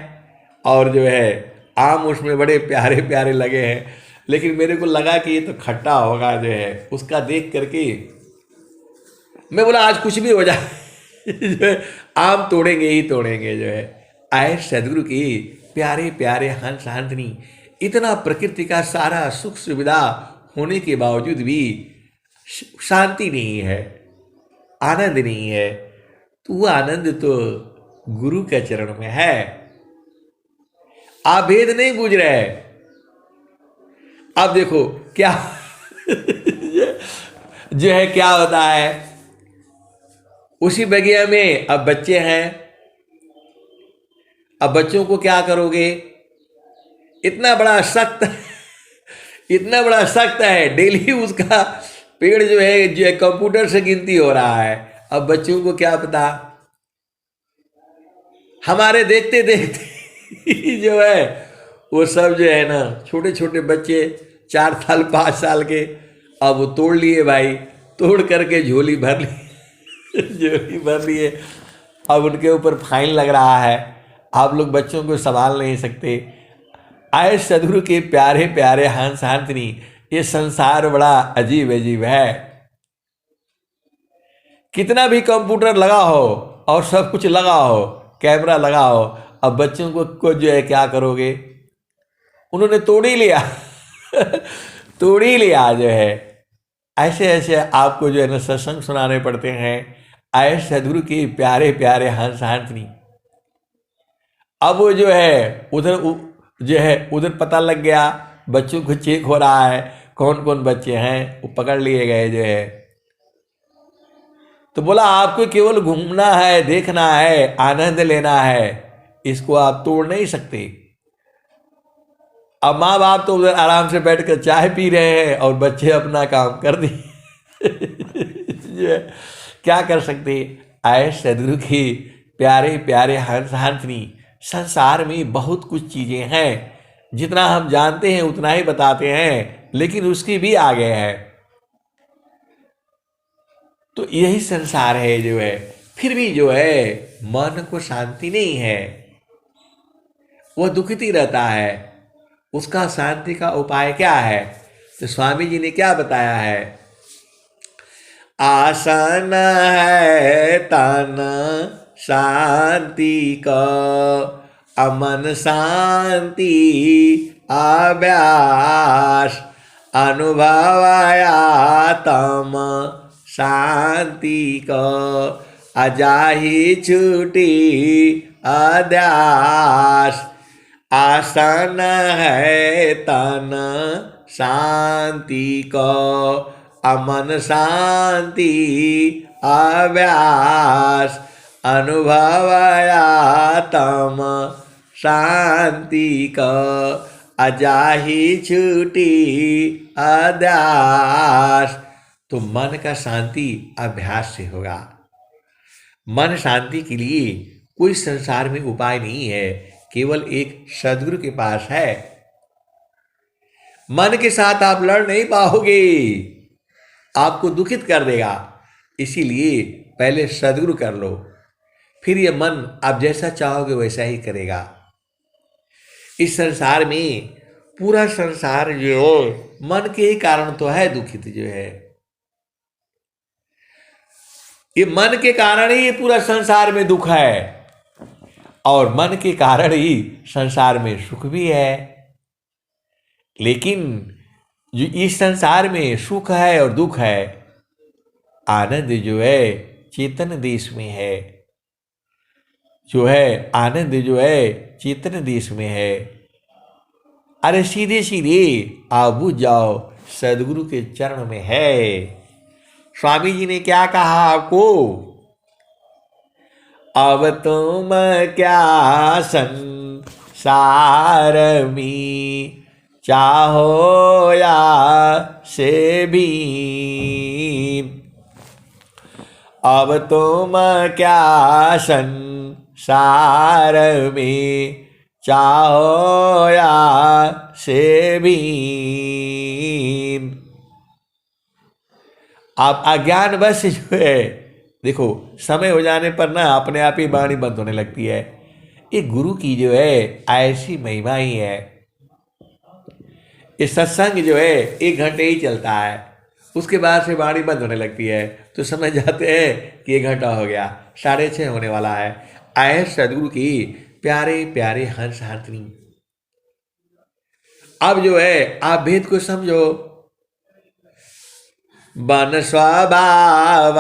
और जो है आम उसमें बड़े प्यारे प्यारे लगे हैं, लेकिन मेरे को लगा कि ये तो खट्टा होगा जो है। उसका देख करके मैं बोला आज कुछ भी हो जाए जो है आम तोड़ेंगे ही तोड़ेंगे जो है। आए सदगुरु की प्यारे प्यारे हंस हंसनी, इतना प्रकृति का सारा सुख सुविधा होने के बावजूद भी शांति नहीं है, आनंद नहीं है। तो वो आनंद तो गुरु के चरण में है। आप भेद नहीं बूझ रहे। अब देखो क्या जो है क्या होता है, उसी बगिया में अब बच्चे हैं। अब बच्चों को क्या करोगे, इतना बड़ा सख्त है, डेली उसका पेड़ जो है कंप्यूटर से गिनती हो रहा है। अब बच्चों को क्या पता, हमारे देखते देखते जो है वो सब जो है ना, छोटे छोटे बच्चे 4 साल 5 साल के, अब वो तोड़ लिए भाई, तोड़ करके झोली भर लिए। अब उनके ऊपर फाइन लग रहा है। आप लोग बच्चों को संभाल नहीं सकते। आए सदगुरु के प्यारे प्यारे हंस हंसनी, ये संसार बड़ा अजीब अजीब है। कितना भी कंप्यूटर लगा हो और सब कुछ लगा हो, कैमरा लगा हो, अब बच्चों को जो है क्या करोगे, उन्होंने तोड़ ही लिया तोड़ ही लिया जो है। ऐसे ऐसे आपको जो है ना सत्संग सुनाने पड़ते हैं। आए सदगुरु के प्यारे प्यारे हंस हंसनी। अब वो जो है उधर जो है उधर पता लग गया, बच्चों को चेक हो रहा है कौन कौन बच्चे हैं, वो पकड़ लिए गए जो है। तो बोला आपको केवल घूमना है, देखना है, आनंद लेना है, इसको आप तोड़ नहीं सकते। अब माँ बाप तो उधर आराम से बैठकर चाय पी रहे हैं और बच्चे अपना काम कर दिए क्या कर सकते। आए सदगुरु की प्यारे प्यारे हंस हंसनी। संसार में बहुत कुछ चीजें हैं, जितना हम जानते हैं उतना ही बताते हैं, लेकिन उसकी भी आगे है। तो यही संसार है जो है। फिर भी जो है मन को शांति नहीं है, वह दुखित ही रहता है। उसका शांति का उपाय क्या है? तो स्वामी जी ने क्या बताया है? आसन है तन शांति का, अमन शांति अभ्यास, अनुभवाया तम शांति का, अजाही छूटी अध्यास। आसन है तन शांति को, अमन शांति अभ्यास, अनुभवाया तम शांति को, अजाही छूटी अध्यास। तो मन का शांति अभ्यास से होगा। मन शांति के लिए कोई संसार में उपाय नहीं है, केवल एक सदगुरु के पास है। मन के साथ आप लड़ नहीं पाओगे, आपको दुखित कर देगा। इसीलिए पहले सदगुरु कर लो, फिर ये मन आप जैसा चाहोगे वैसा ही करेगा। इस संसार में पूरा संसार जो मन के ही कारण तो है दुखित जो है। ये मन के कारण ही पूरा संसार में दुख है, और मन के कारण ही संसार में सुख भी है। लेकिन जो इस संसार में सुख है और दुख है, आनंद जो है चेतन देश में है। जो है आनंद जो है चेतन देश में है। अरे सीधे सीधे आप बुझ जाओ, सदगुरु के चरण में है। स्वामी जी ने क्या कहा आपको? अब तुम क्या संसार में चाहो या से भी, अब तुम क्या संसार में चाहो या से भी। आप अज्ञान बस जो है, देखो समय हो जाने पर ना अपने आप ही वाणी बंद होने लगती है। ये गुरु की जो है ऐसी महिमा ही है। ये सत्संग जो है 1 घंटे ही चलता है, उसके बाद से वाणी बंद होने लगती है, तो समझ जाते हैं कि 1 घंटा हो गया, 6:30 होने वाला है। आए सदगुरु की प्यारे प्यारे हंस हंसनी। अब जो है आप भेद को समझो। बन स्वभाव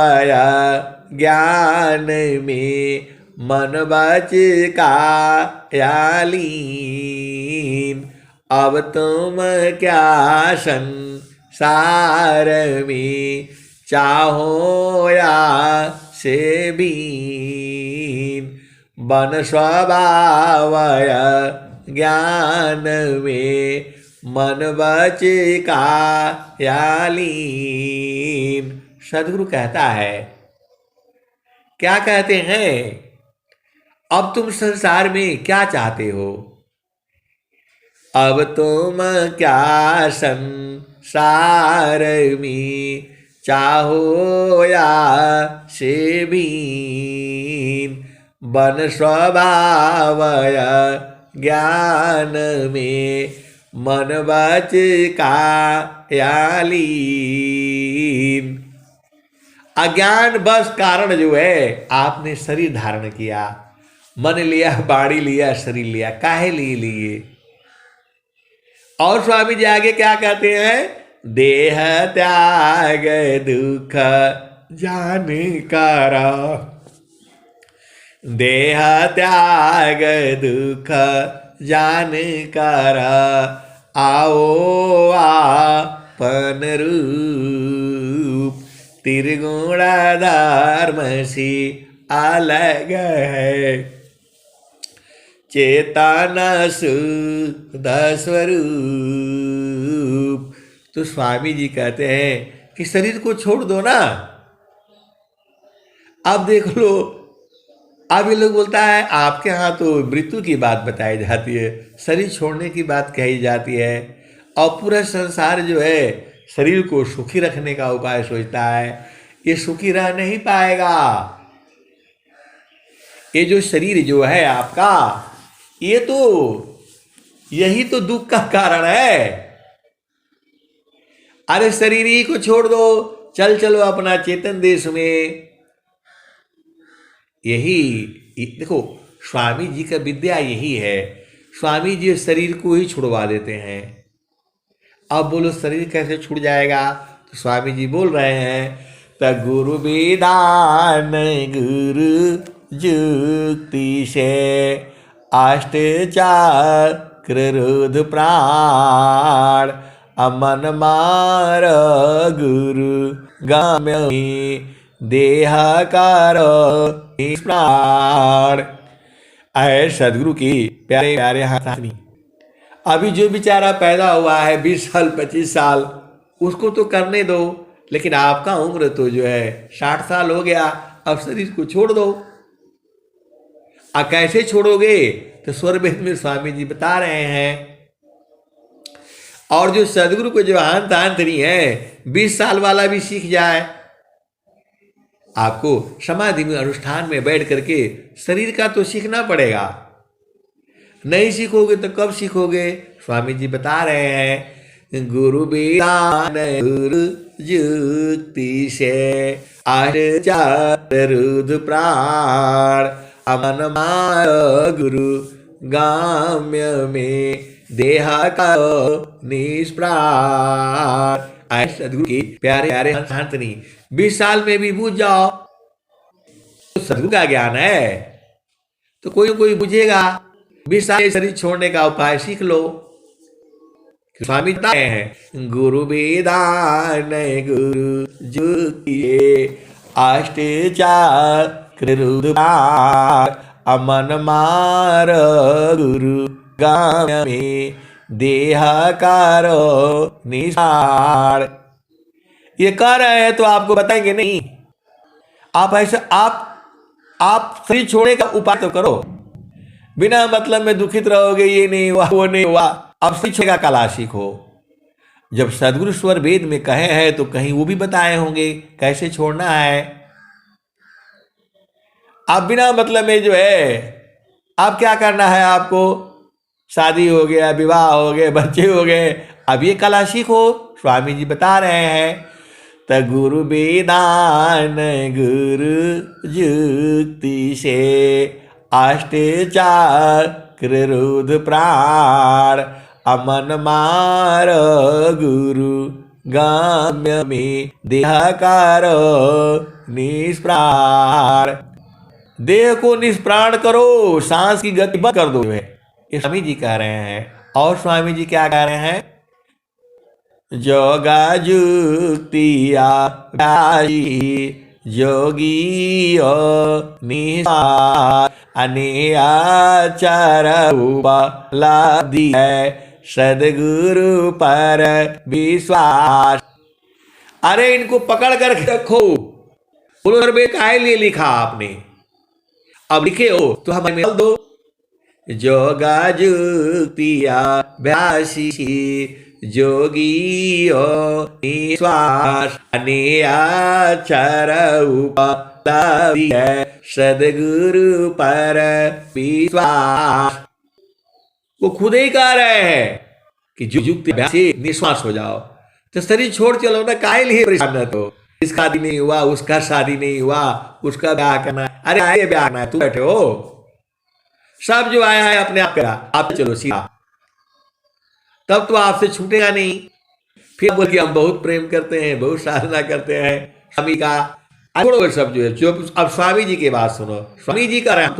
ज्ञान में मन बच का लीन। अब तुम क्या संसार में चाहो या से बीन। बन स्वभाव ज्ञान में मन बच का लीन। सदगुरु कहता है, क्या कहते हैं? अब तुम संसार में क्या चाहते हो? अब तुम क्या संसार में चाहो या से बीन। बन स्वभाव ज्ञान में मन वच कायालीन। अज्ञान बस कारण जो है, आपने शरीर धारण किया, मन लिया, बाड़ी लिया, शरीर लिया, काहे लिए। और स्वामी जी आगे क्या कहते हैं? देह त्याग दुख जानकारा, देह त्याग दुख जानकारा, आओ आपन रूप त्रिगुण धर्म से अलग है, चेतन शुद्ध स्वरूप। तो स्वामी जी कहते हैं कि शरीर को छोड़ दो ना। अब देख लो, अब ये लोग बोलता है आपके यहाँ तो मृत्यु की बात बताई जाती है, शरीर छोड़ने की बात कही जाती है, और पूरा संसार जो है शरीर को सुखी रखने का उपाय सोचता है। ये सुखी रह नहीं पाएगा। ये जो शरीर जो है आपका, ये तो यही तो दुख का कारण है। अरे शरीर ही को छोड़ दो, चल चलो अपना चेतन देश में। यही देखो, स्वामी जी का विद्या यही है। स्वामी जी शरीर को ही छुड़वा देते हैं। अब बोलो शरीर कैसे छूट जाएगा? तो स्वामी जी बोल रहे हैं, त गुरु विदान गुरु जुक्ति से अष्टचक्र रुद्र प्राण, अमन मार गुरु गम्य देह कर प्राण। आए सदगुरु की प्यारे प्यारे हाथानी, अभी जो बेचारा पैदा हुआ है 20 साल 25 साल, उसको तो करने दो, लेकिन आपका उम्र तो जो है 60 साल हो गया। अब शरीर को छोड़ दो। कैसे छोड़ोगे? तो स्वर वेद में स्वामी जी बता रहे हैं। और जो सदगुरु को जो अंत नहीं है, 20 साल वाला भी सीख जाए। आपको समाधि में अनुष्ठान में बैठ करके शरीर का तो सीखना पड़ेगा। नहीं सीखोगे तो कब सीखोगे? स्वामी जी बता रहे हैं, गुरु विदान गुरु जुक्ति से अष्टचक्र रुद्र प्राण, अमन मार गुरु गाम्य में देह का निष्प्राण। सदगुरु की प्यारे प्यारे हंसनी, 20 साल में भी बूझ जाओ तो सदगुरु का ज्ञान है, तो कोई बुझेगा। 20 साल शरीर छोड़ने का उपाय सीख लो। स्वामी बताते हैं, गुरु विदान गुरु जुक्ति अष्टचक्र रुद्र प्राण, अमन मार गुरु गाम्य में देह कारो निसार। ये कह रहे हैं तो आपको बताएंगे नहीं। आप ऐसे आप शरीर छोड़ने का उपाय तो करो। बिना मतलब में दुखित रहोगे, ये नहीं हुआ वो नहीं हुआ। अब शरीर का कला सीखो। जब सदगुरु स्वर वेद में कहे हैं तो कहीं वो भी बताए होंगे कैसे छोड़ना है। आप बिना मतलब में जो है, आप क्या करना है? आपको शादी हो गया, विवाह हो गए, बच्चे हो गए, अब ये कला सीखो। स्वामी जी बता रहे हैं, त गुरु विदान गुरु जुक्ति से अष्टचक्र रुद्र प्राण, अमन मार गुरु गाम्य में देह कर निष्प्राण। देह को निष्प्राण करो, सांस की गति बंद कर दो। ये स्वामी जी कह रहे हैं। और स्वामी जी क्या कह रहे हैं? जोगा जुक्तिया जोगी निसार अनियाचार उपलब्धि है सदगुरु पर विश्वास। अरे इनको पकड़ कर रखो। बोलो सर बे काहे लिए लिखा आपने? अब लिखे हो तो हमें मिल दो। जोगा जुक्तिया भ्यासी जोगी निश्वास अनियाचार उपलब्धि है सदगुरु पर विश्वास। वो खुद ही कह रहे हैं कि युक्त अभ्यास से निश्वास हो जाओ। तो शरीर छोड़ चलो ना, काहे लिए परेशान न तो। इसका शादी नहीं हुआ, उसका शादी नहीं हुआ, उसका ब्याह करना है, अरे आए ब्याह करना है, तू बैठे हो। सब जो आया है अपने आप करा, आप चलो सीधा, तब तो आपसे छूटेगा नहीं। फिर बोल के हम बहुत प्रेम करते हैं, बहुत साधना करते हैं स्वामी का। छोड़ो सब जो है, जो अब स्वामी जी की बात सुनो। स्वामी जी का रहा हूँ,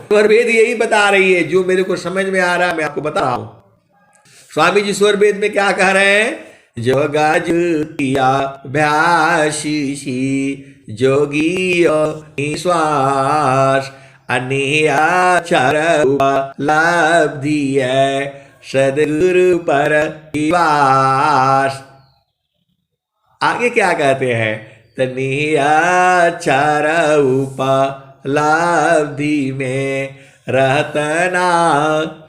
स्वर वेद यही बता रही है, जो मेरे को समझ में आ रहा है मैं आपको बता रहा हूँ। स्वामी जी स्वर वेद में क्या कह रहे हैं? जोगा जुतिया भ्याशीषी जोगी निश्वास अनियाचर लब्धि है सदगुरु पर विवास। आगे क्या कहते हैं? तनियाचर उपलब्धि में रहतना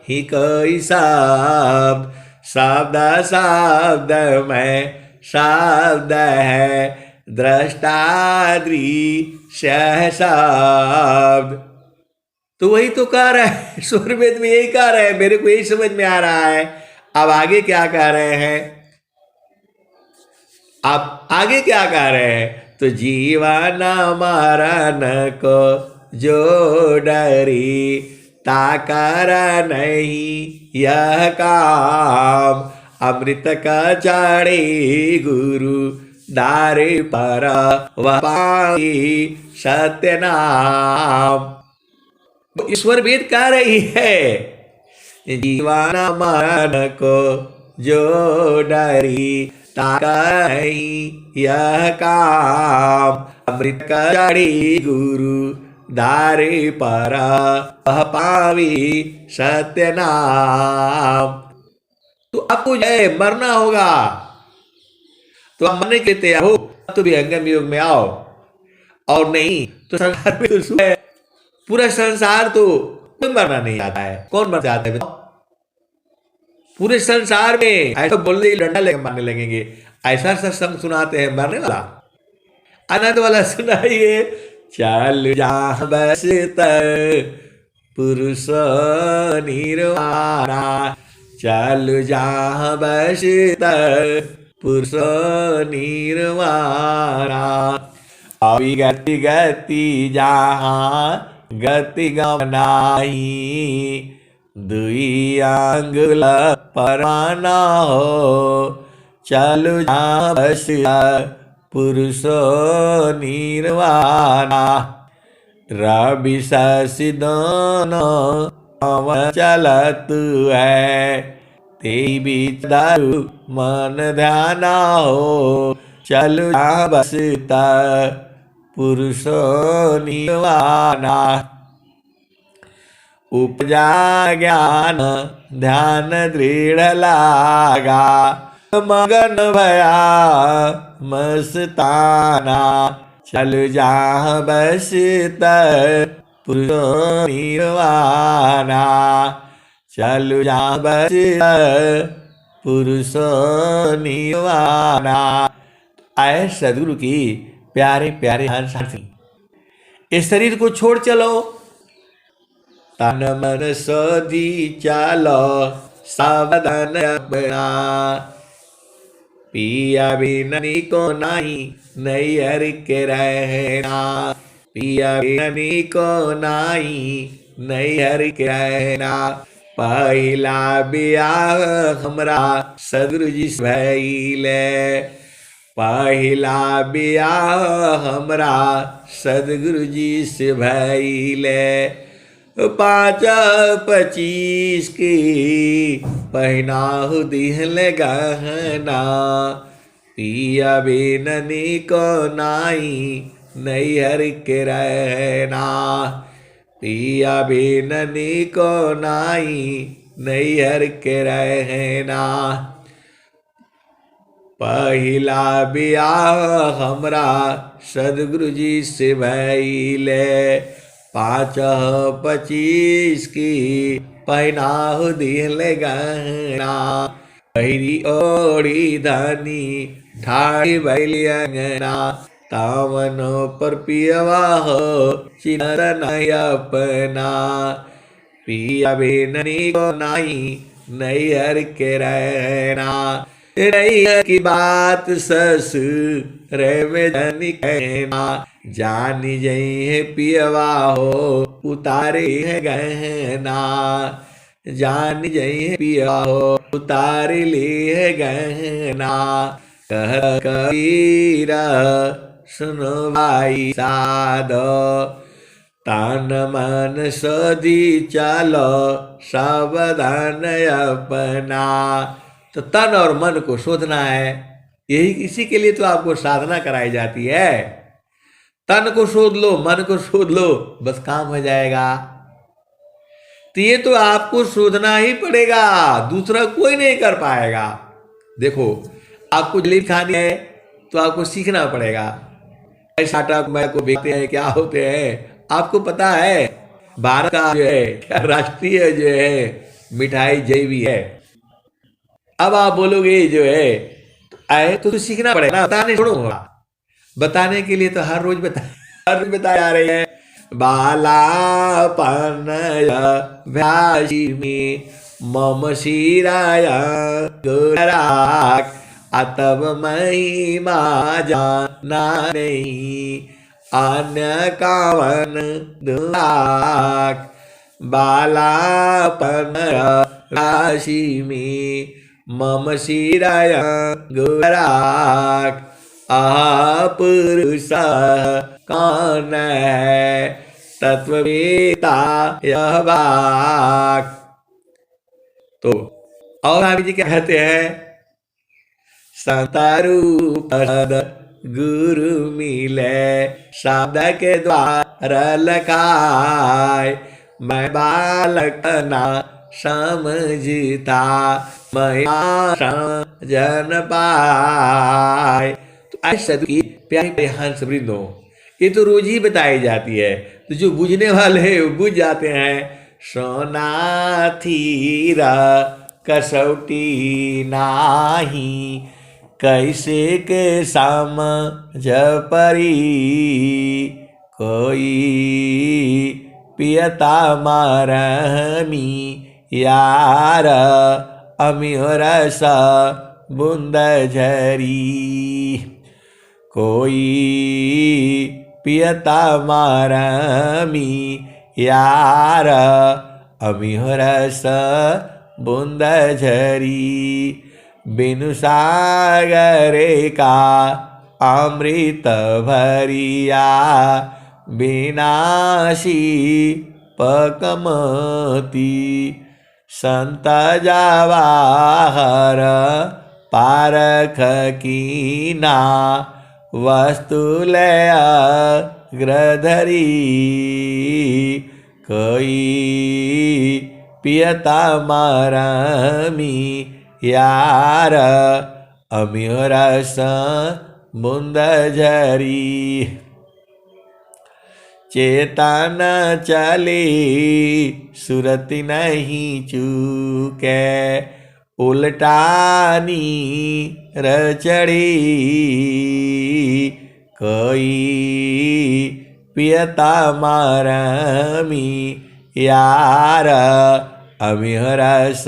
ही कोई शब्द, शब्द शब्द में शब्द है दृष्टादृश्य शब्द। तो वही तो कह रहा है, स्वर वेद में यही कह रहे हैं, मेरे को यही समझ में आ रहा है। अब आगे क्या कह रहे हैं? आप आगे क्या कह रहे हैं? तो जीवन मरण को जो डरी ताकर नहीं यह काम, अमृत का चढ़ी गुरु दारे पर वह पाई सत्य नाम। ईश्वर वेद कह रही है, जीवन मरण को जो डरी ताकर नहीं यह काम, अमृत का चढ़ी गुरु दारे पर पावी सत्य नाम। तो आपको जो है मरना होगा, तो आप मरने के लिए तैयार हो तो विहंगम योग में आओ, और नहीं तो संसार में तो है पूरा संसार, तो कोई मरना नहीं आता है। कौन मर जाता है? पूरे संसार में ऐसा बोलने डंडा लेकर मारने लगेंगे। ऐसा सत्संग सुनाते हैं मरने वाला, आनंद वाला सुनाइए। चल जा बस पुरुष निर्वाणा, चल जा बस पुरुष निर्वाणा, अभी गति गति जहाँ गति गमनाही, दुई आंगुल परवाना हो, चलु जहाँ बस पुरुषो निर्वाणा, रवि शशि दोनों चलत है, तेई बीच दारू मन ध्याना हो, चलु जहाँ बस पुरुषो निर्वाणा, उपजा ज्ञान ध्यान दृढ़ लागा, मगन भया मस्ताना, चल जहाँ बस पुरुषो निर्वाणा, चल जहाँ बस पुरुषो निर्वाणा। आए सदगुरु की प्यारे प्यारे हंसी, इस शरीर को छोड़ चलो, तन मन सोधी चलो सावधान अपना, पिया बिननी को नहीं नैहर के रहना, पिया बिननी को नहीं नैहर के रहना, पहला बियाह हमरा सदगुरु जी से भइले, पहला बियाह हमरा सदगुरु जी से भइले, 5-25 की पहनाहु दिहल गहना, पिया बिननी को नाई नैहर के रहना, पिया बिननी को नाई नैहर के रहना, पहला बियाह हमरा सदगुरु जी से भइले, 5-25 की पहनाहु दिहल गहना, पहिरी ओढ़ी धनी ठाड़ी बैली अंगना, तावनो पर पियवा हो चिन्हत नहीं अपना, पिया बिननी को नाई नैहर के रहना। नैहर की बात ससुर में जनी कहना। जानी जई है पियवा हो उतारे है गहना। जानी जई है पियवा हो उतार ली है गहना। कह कबीर सुनो भाई साधो तन मन सदी चलो सावधान अपना। तो तन और मन को शोधना है, यही इसी के लिए तो आपको साधना कराई जाती है। तन को शोध लो, मन को शोध लो, बस काम हो जाएगा। तो ये तो आपको शोधना ही पड़ेगा, दूसरा कोई नहीं कर पाएगा। देखो आपको जलेबी खानी है तो आपको सीखना पड़ेगा। साटा मैं को बेचते हैं, क्या होते हैं आपको पता है। भारत का जो है राष्ट्रीय जो है मिठाई जलेबी है। अब आप बोलोगे जो है आए तो सीखना पड़ेगा ना, बताने छोड़ो। बताने के लिए तो हर रोज बता जा रहे हैं। बालापन भ्यासी में मम शिराया गोराक अतब महिमा जाना नहीं अन्य कावन दुराक। बालापन राशि में मम शिराया गोराक पुरुष कौन है तत्ववेता यह वाक। तो और आगे जी क्या कहते हैं, संतारूप गुरु मिले शब्द के द्वारा लखाए। मैं बालक ना समझता महिमा जन पाए। तो ऐसा की प्यारे हंस वृंदो ये तो रोज ही बताई जाती है, तो जो बुझने वाले हैं वो बुझ जाते हैं। सोना थीरा कसौटी नाही कैसे के समझ परी। कोई पियता मारमी यार अमियो रस बूंद झरी। कोई पियता मारमी यार अमियो रस बूंद झरी। बिनु सागरे का अमृत भरिया विनाशी पकमती। संत जवाहर पारख कीना वस्तु लय ग्रधरी। कोई पियता मारमी यार अमियो रस बूंद झरी। चेतन चली सुरति नहीं चूके उल्टानी रचड़ी। कोई पियता मारमी यार अमियो रस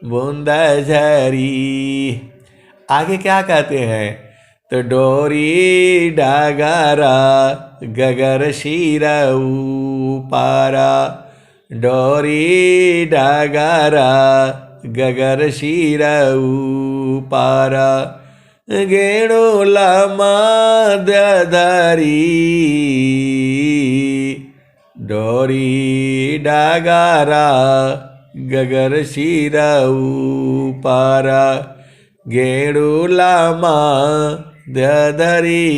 बूंद झरी। आगे क्या कहते हैं, तो डोरी डगर गगर शिर ऊपर। डोरी डगर गगर शिर ऊपर। गेणुल मध्य धरी। डोरी डगर गगर शिर ऊपर। गेणुल मध्य धरी।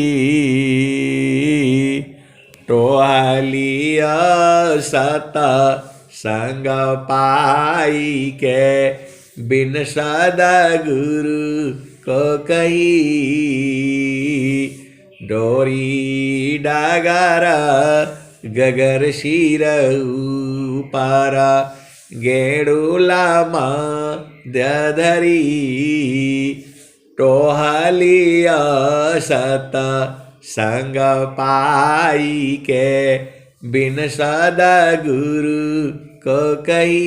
टोहलिया सत संग पाई के बिन सदगुरु को कही। डोरी डगर गगर शिर ऊपर। गेणुल मध्य धरी। टोहलिया सत संग पाई के बिन सदगुरु को कही,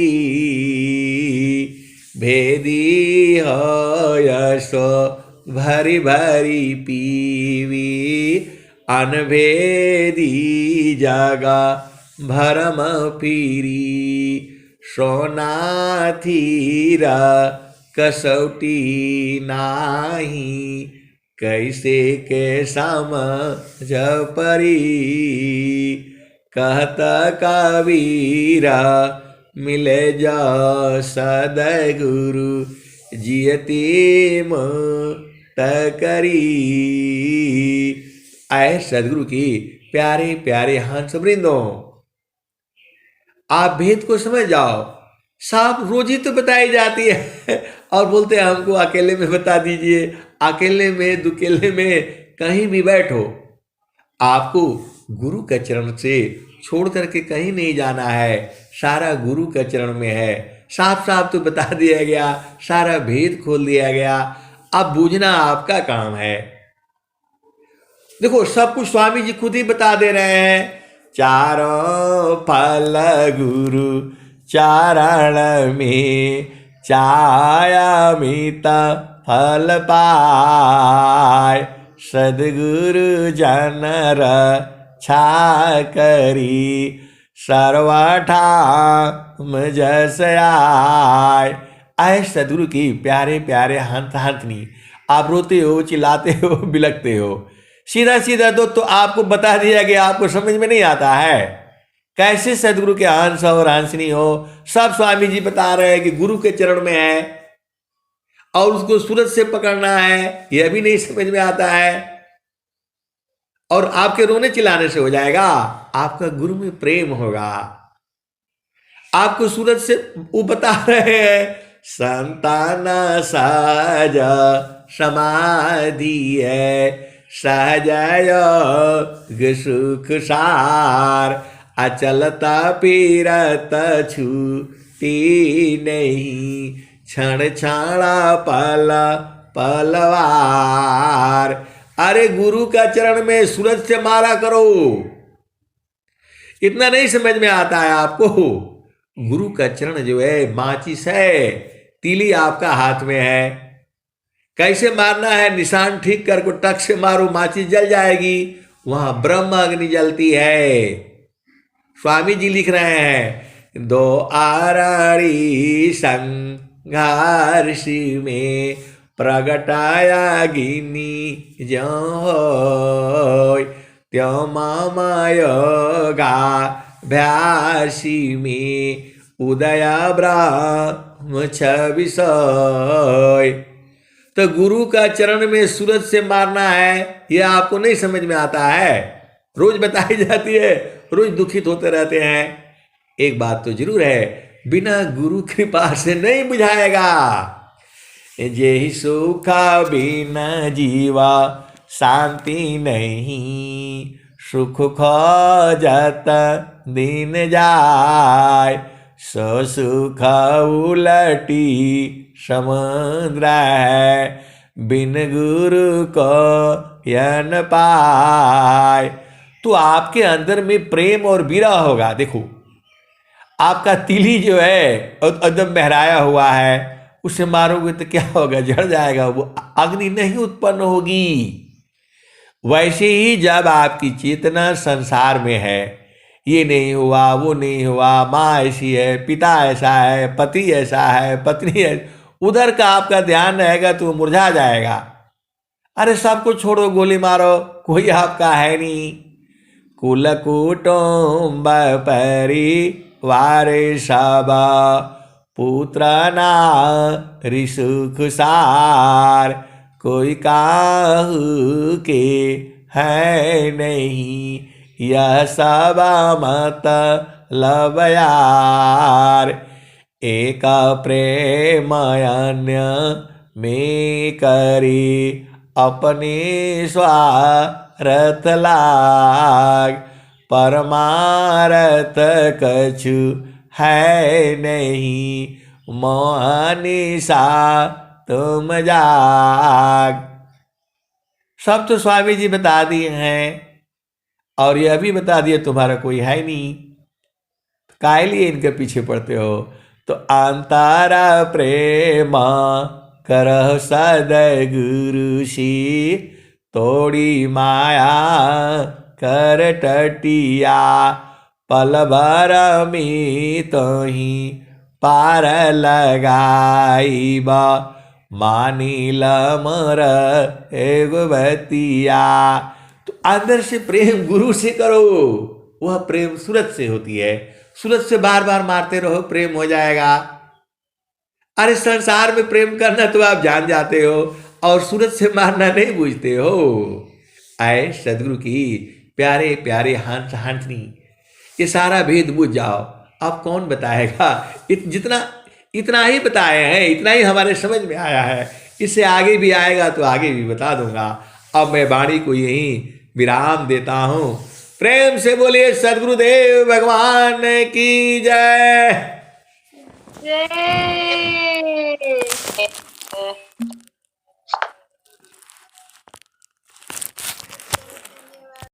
भेदी हो यशो भरी भरी पीवी, अनभेदी जगा भरम फिरी, सोना थीरा कसौटी नाही, कैसे के समझ परी, कहता कबीरा मिले जा सदगुरु, जियती मुक्त करी। आए सदगुरु की प्यारे प्यारे हंस वृंदों, आप भेद को समझ जाओ। साफ रोज ही तो बताई जाती है और बोलते हैं हमको अकेले में बता दीजिए। अकेले में दुकेले में कहीं भी बैठो, आपको गुरु के चरण से छोड़ करके कहीं नहीं जाना है, सारा गुरु के चरण में है। साफ साफ तो बता दिया गया, सारा भेद खोल दिया गया, अब बूझना आपका काम है। देखो सब कुछ स्वामी जी खुद ही बता दे रहे हैं। चारों फल गुरु चारण में, चायामित फल पाय, सदगुरु जनर छा करी, सर्वठाम जस आय। आए सदगुरु की प्यारे प्यारे हंस हंसनी, आप रोते हो, चिल्लाते हो, बिलखते हो, सीधा सीधा तो आपको बता दिया गया, आपको समझ में नहीं आता है कैसे सदगुरु के हंस और हंसनी हो। सब स्वामी जी बता रहे हैं कि गुरु के चरण में है और उसको सूरज से पकड़ना है, यह भी नहीं समझ में आता है। और आपके रोने चिल्लाने से हो जाएगा, आपका गुरु में प्रेम होगा। आपको सूरज से वो बता रहे हैं, संतान सहज समाधि है, सहजय सुख सार, अचलता पीरत छूटी नहीं, क्षण क्षण पल पलवार। अरे गुरु का चरण में सूरज से मारा करो, इतना नहीं समझ में आता है आपको। गुरु का चरण जो है माचिस है, तीली आपका हाथ में है, कैसे मारना है, निशान ठीक करके टक से मारो, माचिस जल जाएगी, वहां ब्रह्म अग्नि जलती है। स्वामी जी लिख रहे हैं, दो आरड़ी संघर्ष में प्रगटाया गिनी जो त्यो मामयोगा भ्यासी में उदया ब्रह्म छविषय। तो गुरु का चरण में सूरज से मारना है, यह आपको नहीं समझ में आता है। रोज बताई जाती है, रोज दुखित होते रहते हैं। एक बात तो जरूर है, बिना गुरु कृपा से नहीं बुझाएगा। जेहि सुख बिना जीवा शांति नहीं, सुख खोजत दिन जाय, सो सुख उलटी समुद्र है, बिन गुरु को यन पाय। तो आपके अंदर में प्रेम और विरह होगा। देखो आपका तिली जो है एकदम बहराया हुआ है, उसे मारोगे तो क्या होगा, जड़ जाएगा, वो अग्नि नहीं उत्पन्न होगी। वैसे ही जब आपकी चेतना संसार में है, ये नहीं हुआ, वो नहीं हुआ, माँ ऐसी है, पिता ऐसा है, पति ऐसा है, पत्नी है, उधर का आपका ध्यान रहेगा तो मुरझा जाएगा। अरे सबको छोड़ो, गोली मारो, कोई आपका है नहीं। कुल कुटुंब परिवार सब, पुत्र नारी सुख सार, कोई काहू के है नहीं, यह सब मत लब यार। एक प्रेम अन्य में करी, अपने स्वार्थ लाग, परमारथ कछु है नहीं, मोहनी सा तुम जाग। सब तो स्वामी जी बता दिए हैं और यह भी बता दिए तुम्हारा कोई है नहीं। काहे लिए इनके पीछे पड़ते हो? तो अंतारा प्रेम करह सदय गुरु सी, तोड़ी माया कर टटिया, पल भर में तही पार लगाईबा, मानिल मर एगो बतिया। तो अंदर से प्रेम गुरु से करो, वह प्रेम सूरज से होती है। सूरज से बार बार मारते रहो, प्रेम हो जाएगा। अरे संसार में प्रेम करना तो आप जान जाते हो, और सूरज से मारना नहीं बूझते हो। आए सदगुरु की प्यारे प्यारे हंस हंसनी, ये सारा भेद बुझ जाओ। अब कौन बताएगा? जितना इतना ही बताए हैं, इतना ही हमारे समझ में आया है। इससे आगे भी आएगा तो आगे भी बता दूंगा। अब मैं वाणी को यहीं विराम देता हूं। प्रेम से बोलिए सदगुरुदेव भगवान की जय। जय।